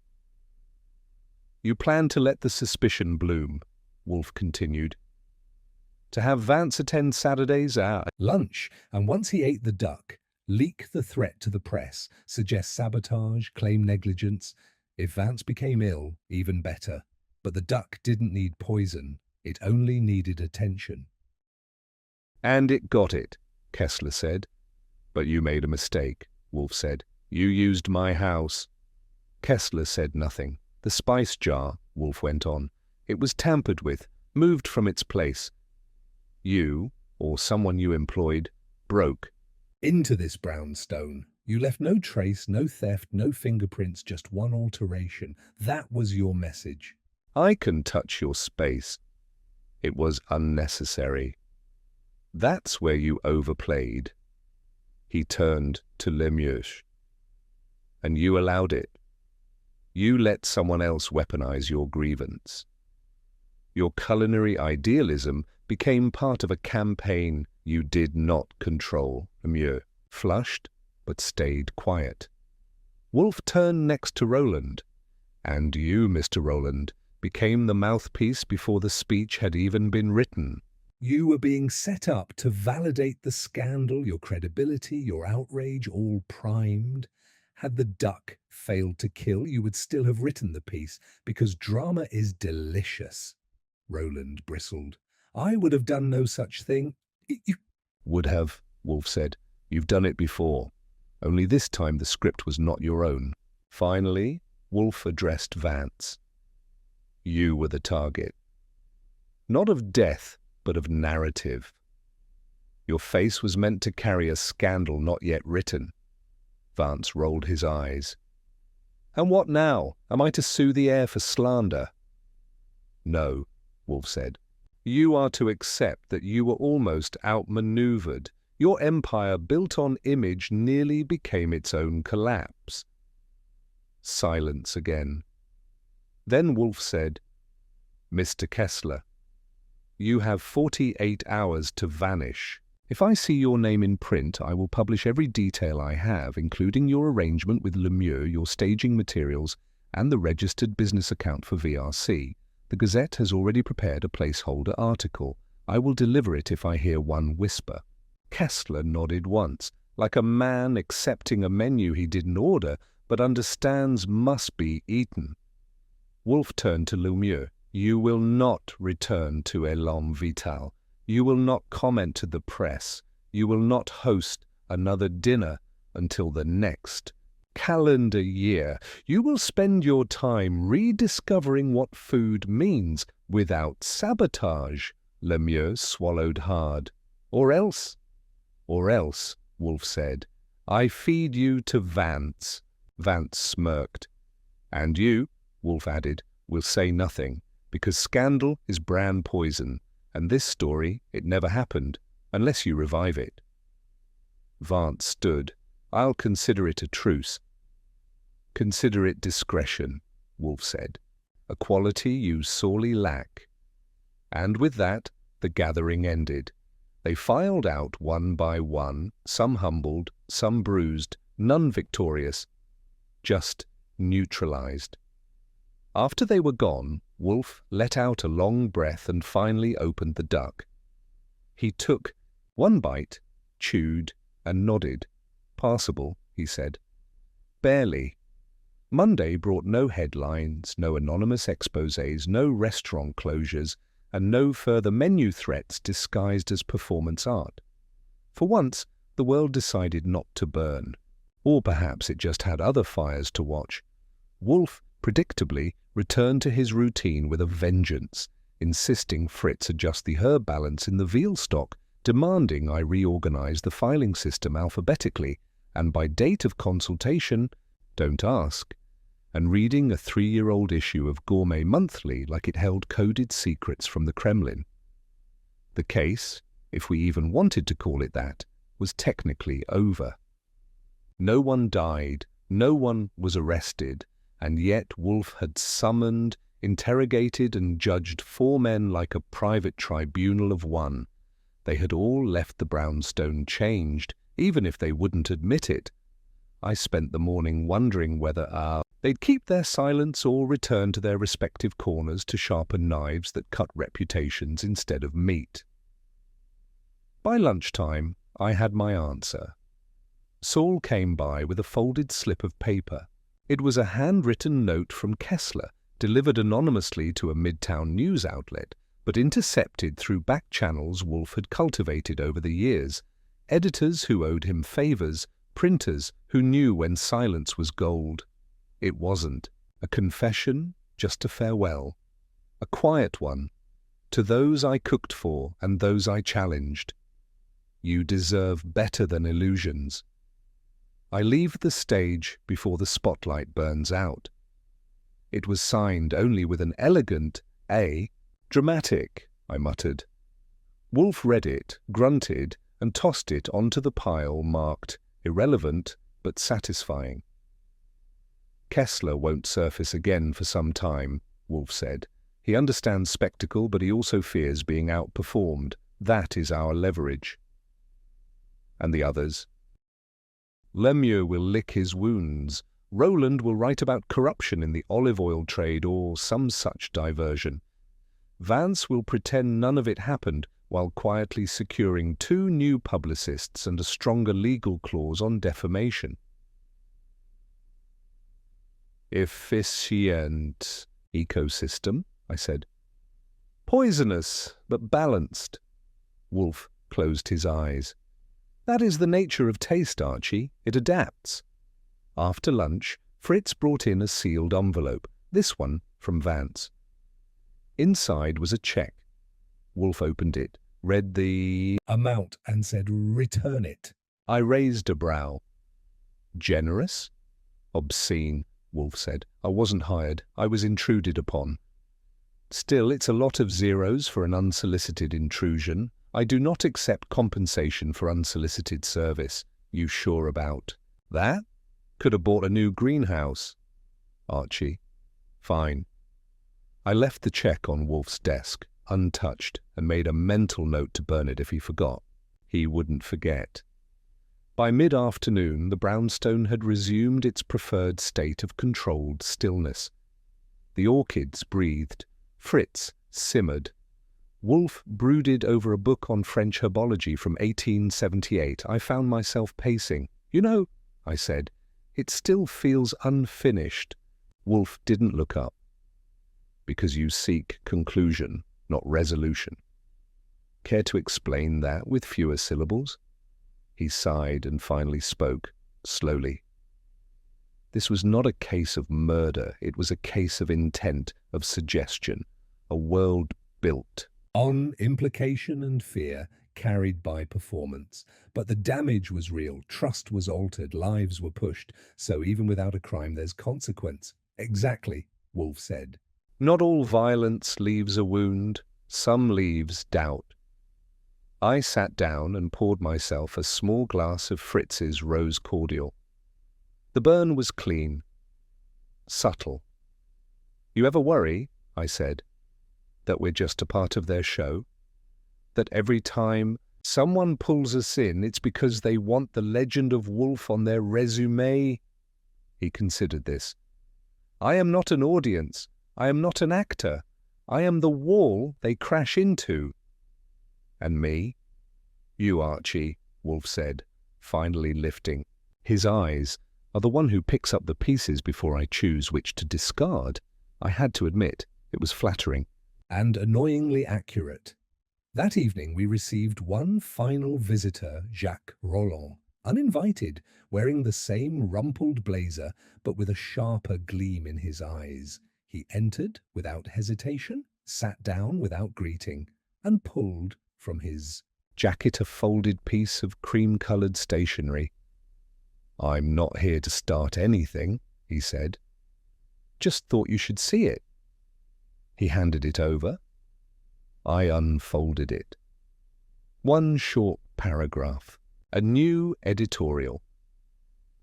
"You planned to let the suspicion bloom," Wolfe continued. "To have Vance attend Saturday's lunch, and once he ate the duck, leak the threat to the press, suggest sabotage, claim negligence. If Vance became ill, even better. But the duck didn't need poison. It only needed attention." "And it got it," Kessler said. "But you made a mistake," Wolfe said. "You used my house." Kessler said nothing. "The spice jar," Wolfe went on. "It was tampered with, moved from its place. You, or someone you employed, broke into this brownstone. You left no trace, no theft, no fingerprints, just one alteration. That was your message." "I can touch your space. It was unnecessary. That's where you overplayed." He turned to Lemieux. "And you allowed it. You let someone else weaponize your grievance. Your culinary idealism became part of a campaign you did not control." Lemieux flushed, but stayed quiet. Wolfe turned next to Roland. "And you, Mr. Roland, became the mouthpiece before the speech had even been written." "You were being set up to validate the scandal, your credibility, your outrage, all primed. Had the duck failed to kill, you would still have written the piece, because drama is delicious." Roland bristled. I would have done no such thing. You... Would have, Wolfe said. You've done it before. Only this time the script was not your own. Finally, Wolfe addressed Vance. You were the target. Not of death, but of narrative. Your face was meant to carry a scandal not yet written. Vance rolled his eyes. And what now? Am I to sue the heir for slander? No, Wolfe said. You are to accept that you were almost outmaneuvered. Your empire, built on image, nearly became its own collapse. Silence again. Then Wolfe said, Mr. Kessler, you have 48 hours to vanish. If I see your name in print, I will publish every detail I have, including your arrangement with Lemieux, your staging materials, and the registered business account for VRC. The Gazette has already prepared a placeholder article. I will deliver it if I hear one whisper. Kessler nodded once, like a man accepting a menu he didn't order, but understands must be eaten. Wolfe turned to Lemieux. You will not return to Elan Vital. You will not comment to the press. You will not host another dinner until the next calendar year. You will spend your time rediscovering what food means without sabotage. Lemieux swallowed hard. Or else, Wolfe said, I feed you to Vance. Vance smirked. And you, Wolfe added, will say nothing, because scandal is brand poison, and this story, it never happened, unless you revive it. Vance stood. I'll consider it a truce. Consider it discretion, Wolfe said, a quality you sorely lack. And with that, the gathering ended. They filed out one by one, some humbled, some bruised, none victorious, just neutralized. After they were gone, Wolfe let out a long breath and finally opened the duck. He took one bite, chewed, and nodded. Passable, he said. Barely. Monday brought no headlines, no anonymous exposés, no restaurant closures, and no further menu threats disguised as performance art. For once, the world decided not to burn. Or perhaps it just had other fires to watch. Wolfe, predictably, returned to his routine with a vengeance, insisting Fritz adjust the herb balance in the veal stock, demanding I reorganize the filing system alphabetically, and by date of consultation, don't ask, and reading a 3-year-old issue of Gourmet Monthly like it held coded secrets from the Kremlin. The case, if we even wanted to call it that, was technically over. No one died, no one was arrested, and yet Wolfe had summoned, interrogated, and judged 4 men like a private tribunal of one. They had all left the brownstone changed, even if they wouldn't admit it. I spent the morning wondering whether they'd keep their silence or return to their respective corners to sharpen knives that cut reputations instead of meat. By lunchtime, I had my answer. Saul came by with a folded slip of paper. It was a handwritten note from Kessler, delivered anonymously to a midtown news outlet, but intercepted through back channels Wolfe had cultivated over the years. Editors who owed him favors, printers who knew when silence was gold. It wasn't a confession, just a farewell. A quiet one, to those I cooked for and those I challenged. You deserve better than illusions. I leave the stage before the spotlight burns out. It was signed only with an elegant A. Dramatic, I muttered. Wolfe read it, grunted, and tossed it onto the pile marked irrelevant but satisfying. Kessler won't surface again for some time, Wolfe said. He understands spectacle, but he also fears being outperformed. That is our leverage. And the others? Lemieux will lick his wounds. Roland will write about corruption in the olive oil trade or some such diversion. Vance will pretend none of it happened while quietly securing 2 new publicists and a stronger legal clause on defamation. Efficient ecosystem, I said. Poisonous, but balanced. Wolfe closed his eyes. That is the nature of taste, Archie. It adapts. After lunch, Fritz brought in a sealed envelope, this one from Vance. Inside was a check. Wolfe opened it, read the amount and said, "Return it." I raised a brow. Generous? Obscene, Wolfe said. I wasn't hired. I was intruded upon. Still, it's a lot of zeros for an unsolicited intrusion. I do not accept compensation for unsolicited service. You sure about that? Could have bought a new greenhouse. Archie. Fine. I left the check on Wolfe's desk, untouched, and made a mental note to burn it if he forgot. He wouldn't forget. By mid-afternoon, the brownstone had resumed its preferred state of controlled stillness. The orchids breathed. Fritz simmered. Wolfe brooded over a book on French herbology from 1878. I found myself pacing. You know, I said, it still feels unfinished. Wolfe didn't look up. Because you seek conclusion, not resolution. Care to explain that with fewer syllables? He sighed and finally spoke, slowly. This was not a case of murder. It was a case of intent, of suggestion, a world built on implication and fear carried by performance. But the damage was real, trust was altered, lives were pushed. So even without a crime, there's consequence. Exactly, Wolfe said. Not all violence leaves a wound. Some leaves doubt. I sat down and poured myself a small glass of Fritz's rose cordial. The burn was clean, subtle. You ever worry, I said, that we're just a part of their show? That every time someone pulls us in, it's because they want the legend of Wolfe on their resume? He considered this. I am not an audience. I am not an actor. I am the wall they crash into. And me? You, Archie, Wolfe said, finally lifting. His eyes are the one who picks up the pieces before I choose which to discard. I had to admit, it was flattering. And annoyingly accurate. That evening we received one final visitor, Jacques Roland, uninvited, wearing the same rumpled blazer, but with a sharper gleam in his eyes. He entered without hesitation, sat down without greeting, and pulled from his jacket a folded piece of cream-coloured stationery. I'm not here to start anything, he said. Just thought you should see it. He handed it over. I unfolded it. One short paragraph. A new editorial.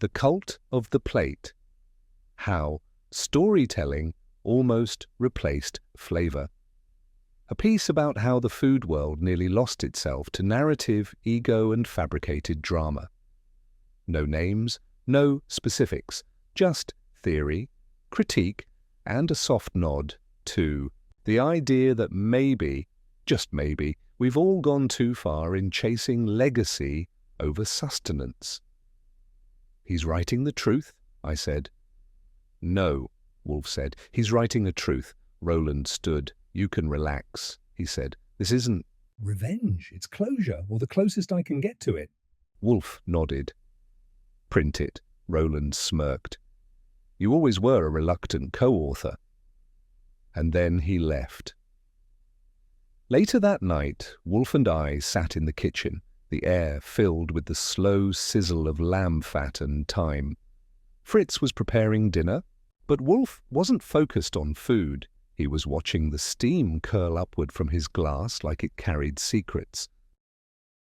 The Cult of the Plate. How storytelling almost replaced flavour. A piece about how the food world nearly lost itself to narrative, ego and fabricated drama. No names, no specifics, just theory, critique and a soft nod to the idea that maybe, just maybe, we've all gone too far in chasing legacy over sustenance. He's writing the truth, I said. No, Wolfe said. He's writing the truth. Roland stood. You can relax, he said. This isn't revenge. It's closure, or the closest I can get to it. Wolfe nodded. Print it, Roland smirked. You always were a reluctant co-author. And then he left. Later that night, Wolfe and I sat in the kitchen, the air filled with the slow sizzle of lamb fat and thyme. Fritz was preparing dinner, but Wolfe wasn't focused on food. He was watching the steam curl upward from his glass like it carried secrets.